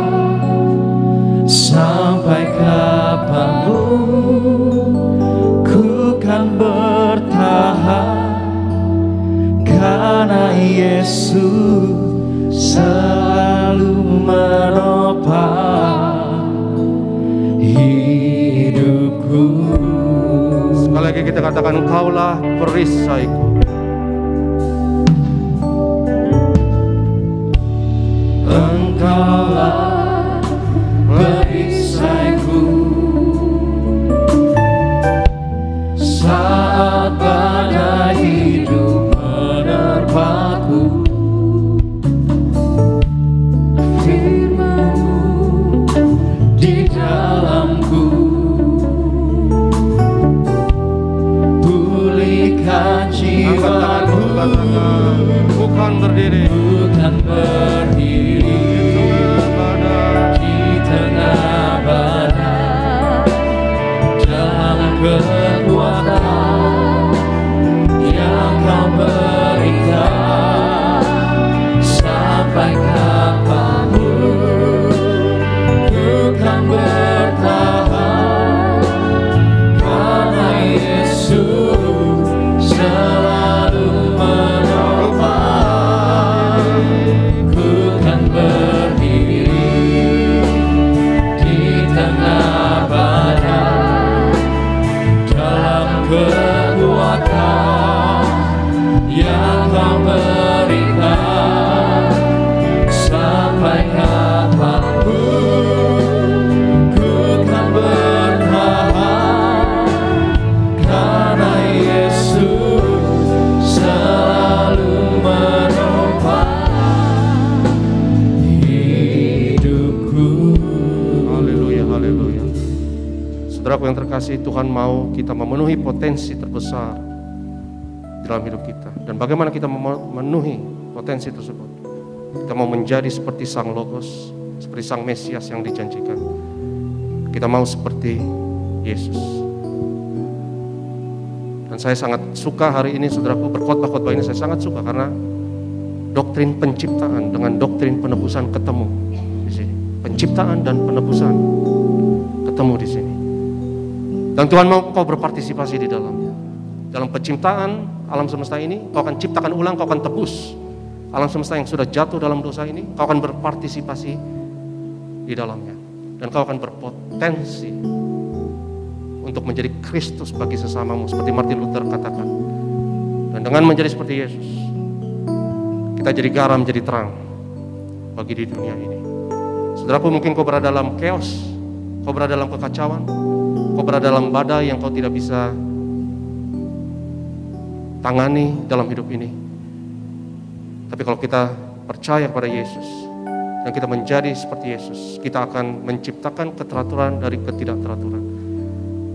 Sampai kapanpun ku kan bertahan, karena Yesus selalu menopang hidupku. sekali lagi kita katakan, Engkaulah perisaiku. Engkaulah perisaiku saat badai hidup menerpaku. Firman-Mu di dalamku, pulihkan jiwaku. Bukan berdiri, Bukan berdiri di tengah badai dalam kekuatan yang Kau berikan. Sampai kapanpun ku kan bertahan, karena Yesus selalu menopang. Ku kan berdiri di tengah badai dalam kekuatan yang Kau berikan. Sampai kapanpun ku kan bertahan, karena Yesus selalu menopang hidupku. haleluya, haleluya. Saudaraku yang terkasih, Tuhan mau kita memenuhi potensi terbesar di dalam hidup kita. Dan bagaimana kita memenuhi potensi tersebut? Kita mau menjadi seperti Sang Logos, seperti Sang Mesias yang dijanjikan. Kita mau seperti Yesus. Dan saya sangat suka hari ini, saudaraku, berkhotbah-khotbah ini saya sangat suka karena doktrin penciptaan dengan doktrin penebusan ketemu di sini. Penciptaan dan penebusan ketemu di sini. Dan Tuhan mau kau berpartisipasi di dalamnya. Dalam penciptaan alam semesta ini, kau akan ciptakan ulang, kau akan tebus alam semesta yang sudah jatuh dalam dosa ini. Kau akan berpartisipasi di dalamnya. Dan kau akan berpotensi untuk menjadi Kristus bagi sesamamu, seperti Martin Luther katakan. Dan dengan menjadi seperti Yesus, kita jadi garam, jadi terang bagi di dunia ini. Saudaraku, mungkin kau berada dalam chaos, kau berada dalam kekacauan, kau berada dalam badai yang kau tidak bisa tangani dalam hidup ini. Tapi kalau kita percaya kepada Yesus dan kita menjadi seperti Yesus, kita akan menciptakan keteraturan dari ketidakteraturan.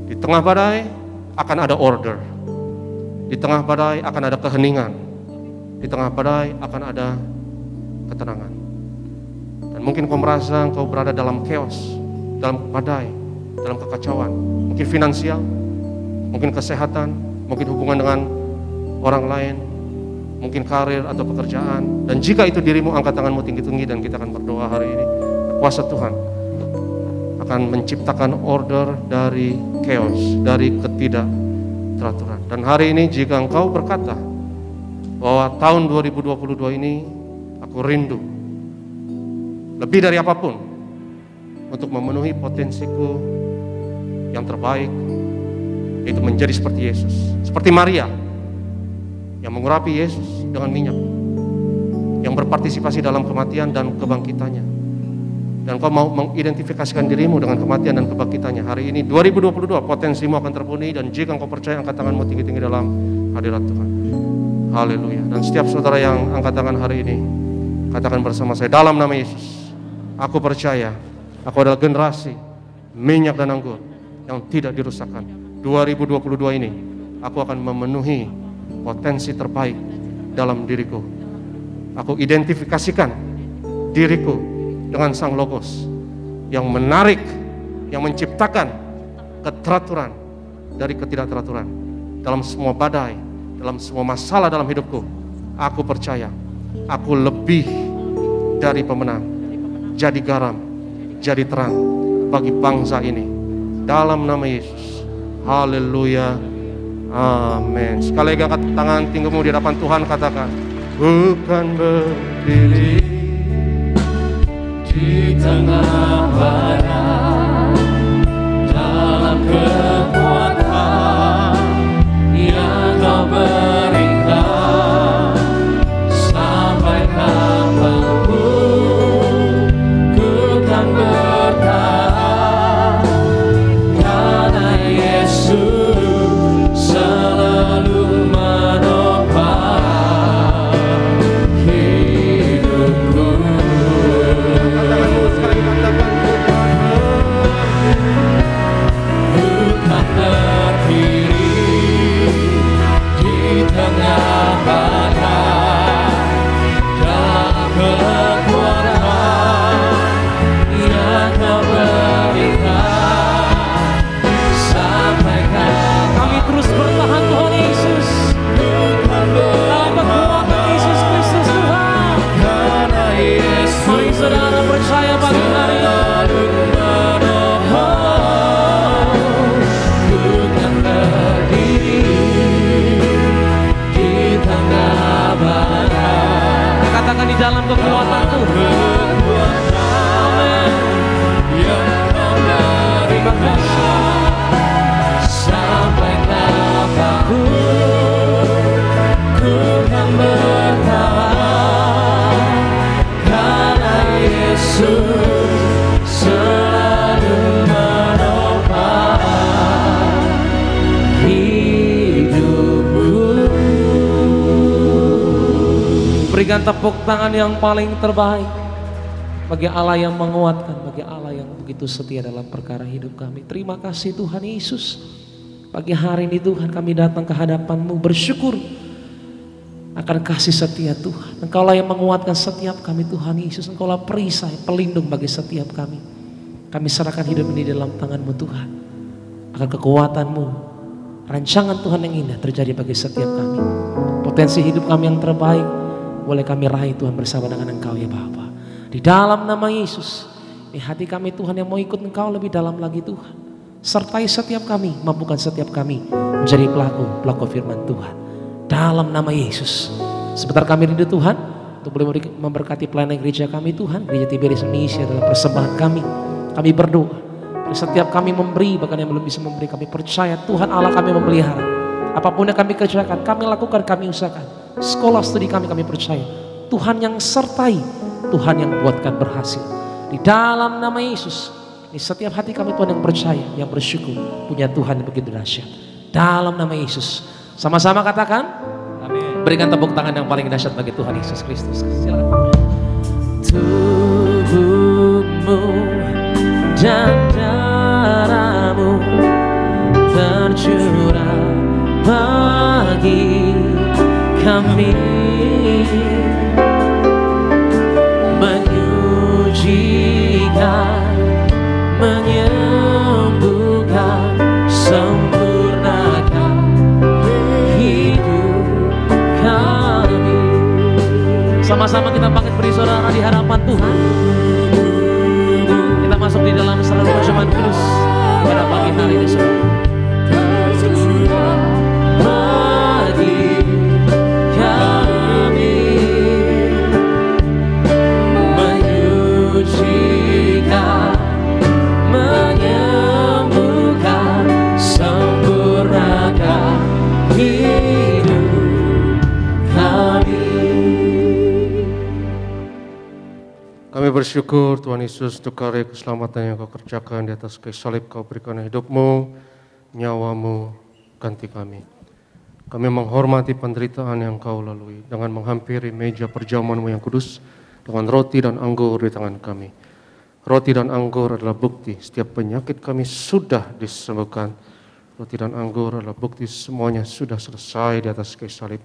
Di tengah badai akan ada order. Di tengah badai akan ada keheningan. Di tengah badai akan ada ketenangan. Dan mungkin kau merasa kau berada dalam chaos, dalam badai, dalam kekacauan. Mungkin finansial, mungkin kesehatan, mungkin hubungan dengan orang lain, mungkin karir atau pekerjaan. Dan jika itu dirimu, angkat tanganmu tinggi-tinggi dan kita akan berdoa hari ini. Kuasa Tuhan akan menciptakan order dari chaos, dari ketidakteraturan. Dan hari ini jika engkau berkata bahwa tahun 2022 ini aku rindu lebih dari apapun untuk memenuhi potensiku yang terbaik, yaitu menjadi seperti Yesus, seperti Maria yang mengurapi Yesus dengan minyak, yang berpartisipasi dalam kematian dan kebangkitannya. Dan kau mau mengidentifikasikan dirimu dengan kematian dan kebangkitannya. Hari ini 2022 potensimu akan terpenuhi, dan jika engkau percaya, angkat tanganmu tinggi-tinggi dalam hadirat Tuhan. Haleluya. Dan setiap saudara yang angkat tangan hari ini, katakan bersama saya, dalam nama Yesus, aku percaya aku adalah generasi minyak dan anggur yang tidak dirusakkan. 2022 ini aku akan memenuhi potensi terbaik dalam diriku. Aku identifikasikan diriku dengan Sang Logos yang menarik, yang menciptakan keteraturan dari ketidakteraturan. Dalam semua badai, dalam semua masalah dalam hidupku, aku percaya aku lebih dari pemenang, jadi garam, jadi terang bagi bangsa ini. Dalam nama Yesus. Haleluya. Amin. Sekali lagi angkat tangan tinggimu di hadapan Tuhan, katakan, bukan berdiri di tengah badai, dalam kekuatan yang kau berikan, sampai kapanpun ku kan bertahan, karena Yesus selalu menopang hidupku. Bukan berdiri di tengah badai, dalam kekuatan yang kau berikan, sampai kapan kami terus bertahan, Tuhan Yesus, dalam kekuatan Yesus Kristus Tuhan. Karena Yesus, mari saudara percaya pagi hari ini, bukan berdiri di tengah badai, katakan di dalam kekuatan Tuhan. Amin. Yang kau berikan, sampai kapanpun ku kan bertahan, karena Yesus selalu menopang hidupku. Berikan tepuk tangan yang paling terbaik bagi Allah yang menguatkan, bagi Allah yang begitu setia dalam perkara hidup kami. Terima kasih Tuhan Yesus. Pagi hari ini Tuhan, kami datang ke hadapan-Mu bersyukur akan kasih setia Tuhan. Engkaulah yang menguatkan setiap kami Tuhan Yesus. Engkaulah perisai, pelindung bagi setiap kami. Kami serahkan hidup ini dalam tangan-Mu Tuhan. Akan kekuatan-Mu, rancangan Tuhan yang indah terjadi bagi setiap kami. Potensi hidup kami yang terbaik boleh kami raih Tuhan bersama dengan Engkau ya Bapa. Di dalam nama Yesus, di hati kami Tuhan yang mau ikut Engkau lebih dalam lagi Tuhan. Sertai setiap kami, mampukan setiap kami menjadi pelaku firman Tuhan. Dalam nama Yesus. Sebentar kami rindu Tuhan untuk boleh memberkati pelayanan gereja kami Tuhan, Gereja Tiberias Indonesia, dalam persembahan kami. Kami berdoa, setiap kami memberi, bahkan yang belum bisa memberi, kami percaya Tuhan Allah kami memelihara. Apapun yang kami kerjakan, kami lakukan, kami usahakan. Sekolah studi kami percaya Tuhan yang sertai, Tuhan yang buatkan berhasil. Di dalam nama Yesus, di setiap hati kami Tuhan yang percaya, yang bersyukur, punya Tuhan yang begitu dahsyat. Dalam nama Yesus, sama-sama katakan, amin. Berikan tepuk tangan yang paling dahsyat bagi Tuhan Yesus Kristus. Silakan. Tubuhmu dan darahmu tercurah bagi kami, Sama-sama kita bangkit beri saudara di hadapan Tuhan. Kita masuk di dalam seluruh perjamuan kudus pada pagi hari ini saudara. Kami bersyukur Tuhan Yesus untuk karya keselamatan yang Kau kerjakan di atas kayu salib. Kau berikan hidupmu, nyawamu, ganti kami. Kami menghormati penderitaan yang Kau lalui dengan menghampiri meja perjamuan-Mu yang kudus dengan roti dan anggur di tangan kami. Roti dan anggur adalah bukti setiap penyakit kami sudah disembuhkan. Roti dan anggur adalah bukti semuanya sudah selesai di atas kayu salib.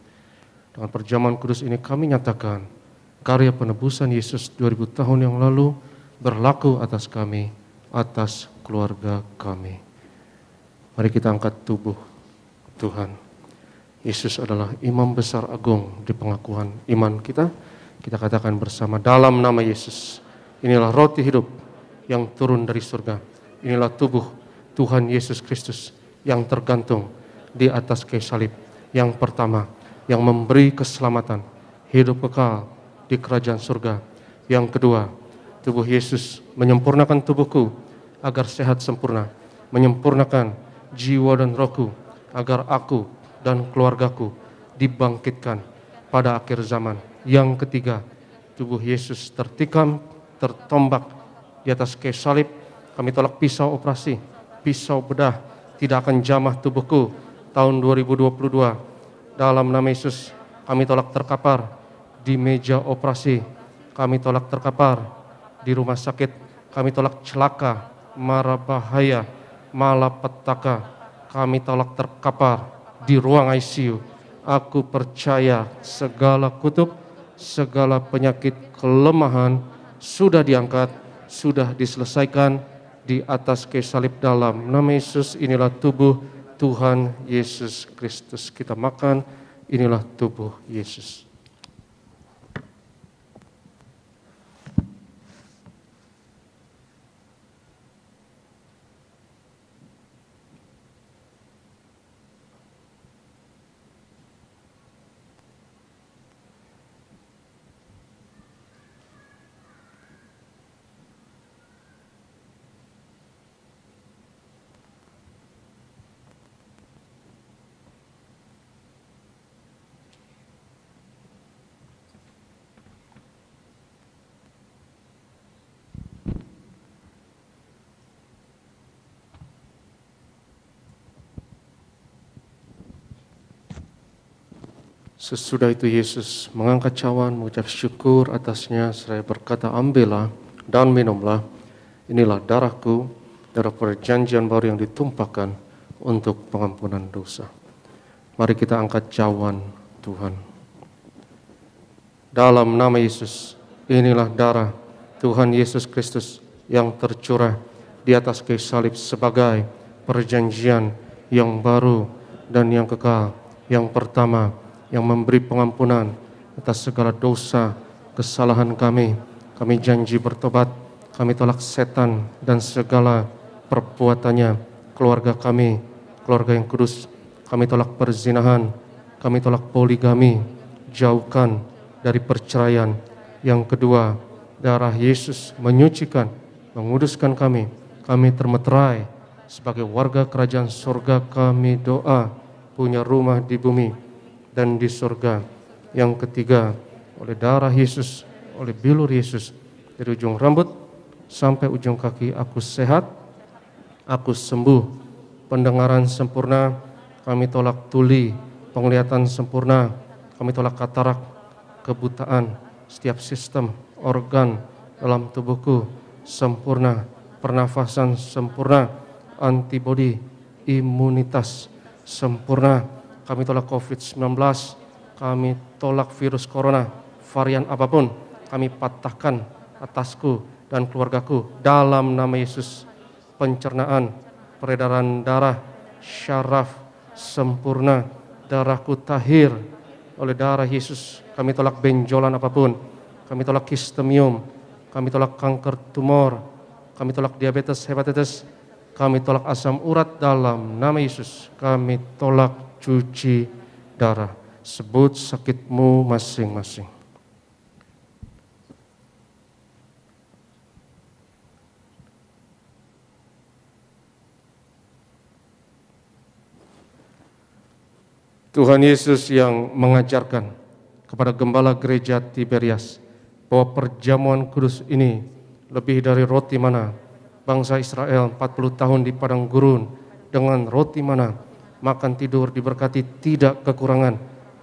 Dengan perjamuan kudus ini kami nyatakan karya penebusan Yesus 2000 tahun yang lalu berlaku atas kami, atas keluarga kami. Mari kita angkat tubuh Tuhan. Yesus adalah imam besar agung di pengakuan iman kita. Kita katakan bersama, dalam nama Yesus, inilah roti hidup yang turun dari surga. Inilah tubuh Tuhan Yesus Kristus yang tergantung di atas kayu salib. Yang pertama, yang memberi keselamatan, hidup kekal di kerajaan surga. Yang kedua, tubuh Yesus menyempurnakan tubuhku agar sehat sempurna, menyempurnakan jiwa dan rohku agar aku dan keluargaku dibangkitkan pada akhir zaman. Yang ketiga, tubuh Yesus tertikam, tertombak di atas kayu salib. Kami tolak pisau operasi, pisau bedah tidak akan jamah tubuhku tahun 2022. Dalam nama Yesus kami tolak terkapar di meja operasi, kami tolak terkapar di rumah sakit, kami tolak celaka, mara bahaya, malapetaka, kami tolak terkapar di ruang ICU. Aku percaya segala kutuk, segala penyakit kelemahan sudah diangkat, sudah diselesaikan di atas kayu salib. Dalam nama Yesus, inilah tubuh Tuhan Yesus Kristus. Kita makan, inilah tubuh Yesus. Sesudah itu Yesus mengangkat cawan, mengucap syukur atasnya, seraya berkata, ambillah dan minumlah, inilah darahku, darah perjanjian baru yang ditumpahkan untuk pengampunan dosa. Mari kita angkat cawan Tuhan. Dalam nama Yesus, inilah darah Tuhan Yesus Kristus yang tercurah di atas kayu salib sebagai perjanjian yang baru dan yang kekal. Yang pertama, yang memberi pengampunan atas segala dosa, kesalahan kami. Kami janji bertobat, kami tolak setan dan segala perbuatannya. Keluarga kami, keluarga yang kudus, kami tolak perzinahan, kami tolak poligami, jauhkan dari perceraian. Yang kedua, darah Yesus menyucikan, menguduskan kami. Kami termeterai sebagai warga kerajaan surga. Kami doa punya rumah di bumi dan di surga. Yang ketiga, oleh darah Yesus, oleh bilur Yesus, dari ujung rambut sampai ujung kaki aku sehat, aku sembuh. Pendengaran sempurna, kami tolak tuli. Penglihatan sempurna, kami tolak katarak, kebutaan. Setiap sistem, organ dalam tubuhku sempurna. Pernafasan sempurna, antibodi, imunitas sempurna. Kami tolak COVID-19, kami tolak virus corona, varian apapun, kami patahkan atasku dan keluargaku. Dalam nama Yesus, pencernaan, peredaran darah, syaraf, sempurna, darahku tahir oleh darah Yesus. Kami tolak benjolan apapun, kami tolak kistemium, kami tolak kanker tumor, kami tolak diabetes, hepatitis, kami tolak asam urat dalam nama Yesus. Kami tolak cuci darah. Sebut sakitmu masing-masing. Tuhan Yesus yang mengajarkan kepada gembala gereja Tiberias bahwa perjamuan kudus ini lebih dari roti mana. Bangsa Israel 40 tahun di padang gurun dengan roti mana, makan tidur diberkati tidak kekurangan,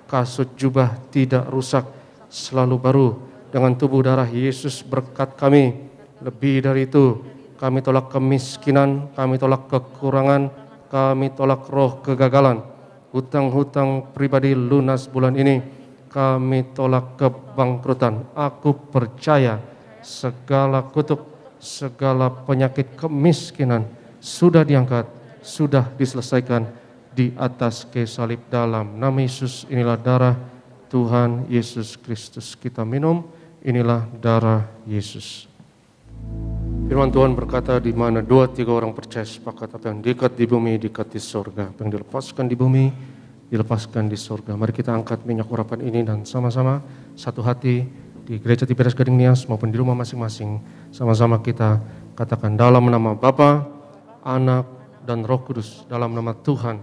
kasut jubah tidak rusak, selalu baru dengan tubuh darah Yesus berkat kami. Lebih dari itu, kami tolak kemiskinan, kami tolak kekurangan, kami tolak roh kegagalan, hutang-hutang pribadi lunas bulan ini, kami tolak kebangkrutan. Aku percaya segala kutuk, segala penyakit kemiskinan sudah diangkat, sudah diselesaikan di atas kayu salib dalam nama Yesus. Inilah darah Tuhan Yesus Kristus. Kita minum, inilah darah Yesus. Firman Tuhan berkata, di mana 2-3 orang percaya sepakat, apa yang diikat di bumi diikat di surga, apa yang dilepaskan di bumi dilepaskan di surga. Mari kita angkat minyak urapan ini dan sama-sama satu hati di Gereja Tiberias Gading Nias maupun di rumah masing-masing, sama-sama kita katakan dalam nama Bapa, Anak, dan Roh Kudus, dalam nama Tuhan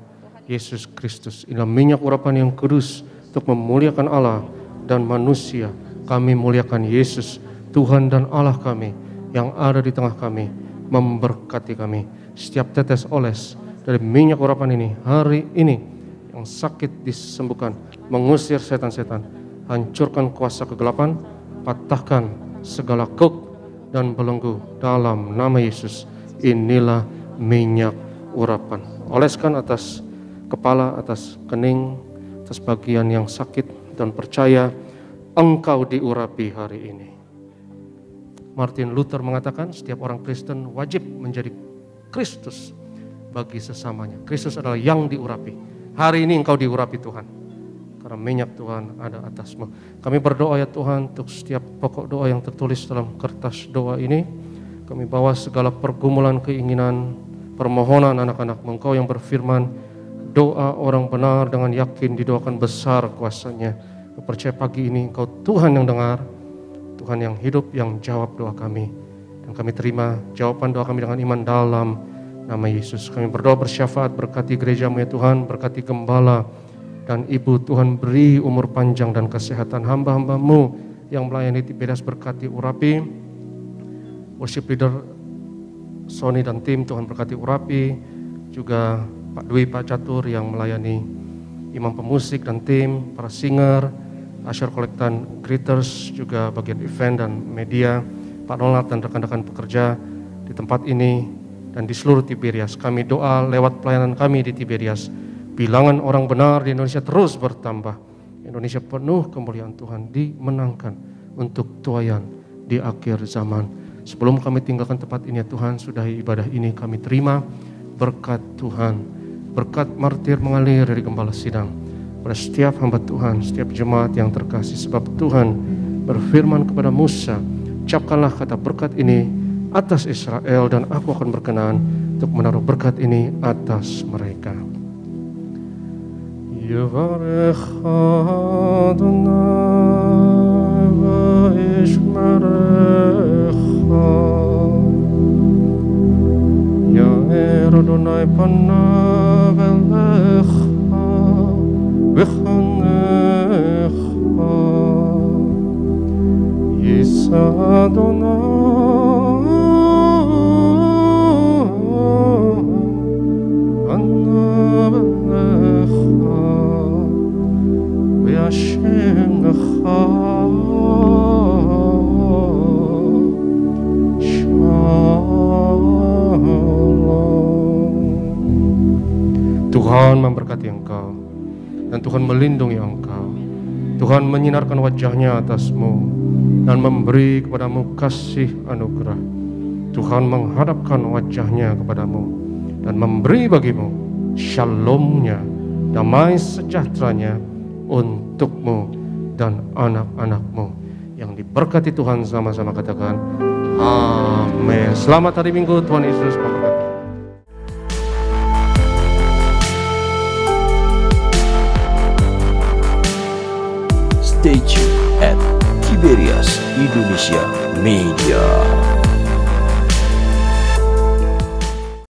Yesus Kristus. Inilah minyak urapan yang kudus untuk memuliakan Allah dan manusia. Kami muliakan Yesus, Tuhan dan Allah kami yang ada di tengah kami, memberkati kami. Setiap tetes oles dari minyak urapan ini hari ini, yang sakit disembuhkan, mengusir setan-setan, hancurkan kuasa kegelapan, patahkan segala kuk dan belenggu dalam nama Yesus. Inilah minyak urapan. Oleskan atas kepala, atas kening, atas bagian yang sakit, dan percaya engkau diurapi hari ini. Martin Luther mengatakan setiap orang Kristen wajib menjadi Kristus bagi sesamanya. Kristus adalah yang diurapi. Hari ini engkau diurapi Tuhan, karena minyak Tuhan ada atasmu. Kami berdoa ya Tuhan untuk setiap pokok doa yang tertulis dalam kertas doa ini. Kami bawa segala pergumulan, keinginan, permohonan anak-anak-Mu. Engkau yang berfirman, doa orang benar dengan yakin didoakan besar kuasanya. Aku percaya pagi ini Engkau Tuhan yang dengar, Tuhan yang hidup, yang jawab doa kami. Dan kami terima jawaban doa kami dengan iman dalam nama Yesus. Kami berdoa bersyafaat, berkati gereja-Mu ya Tuhan, berkati gembala dan ibu. Tuhan beri umur panjang dan kesehatan hamba-hamba-Mu yang melayani Tiberias, berkati urapi. Worship leader Sony dan tim, Tuhan berkati urapi. Juga Pak Dwi, Pak Catur yang melayani imam pemusik dan tim, para singer, Usher Kolektan, greeters, juga bagian event dan media, Pak Donald dan rekan-rekan pekerja di tempat ini dan di seluruh Tiberias. Kami doa lewat pelayanan kami di Tiberias, bilangan orang benar di Indonesia terus bertambah. Indonesia penuh kemuliaan Tuhan, dimenangkan untuk tuaian di akhir zaman. Sebelum kami tinggalkan tempat ini ya Tuhan, sudahi ibadah ini kami terima berkat Tuhan, berkat martir mengalir dari gembala sidang pada setiap hamba Tuhan, setiap jemaat yang terkasih. Sebab Tuhan berfirman kepada Musa, ucapkanlah kata berkat ini atas Israel dan aku akan berkenan untuk menaruh berkat ini atas mereka. Yevarech Adonai v'yishmerecha, Yair Adonai panav elecha v'chanecha, Yisa Adonai panav elecha v'yashem lecha shalom. Tuhan memberkati engkau dan Tuhan melindungi engkau. Tuhan menyinarkan wajahnya atasmu dan memberi kepadamu kasih anugerah. Tuhan menghadapkan wajahnya kepadamu dan memberi bagimu shalomnya, damai sejahteranya untukmu dan anak-anakmu. yang diberkati Tuhan, sama-sama katakan amin. Selamat hari Minggu, Tuhan Yesus memberkati. Stay tuned at Tiberias Indonesia Media.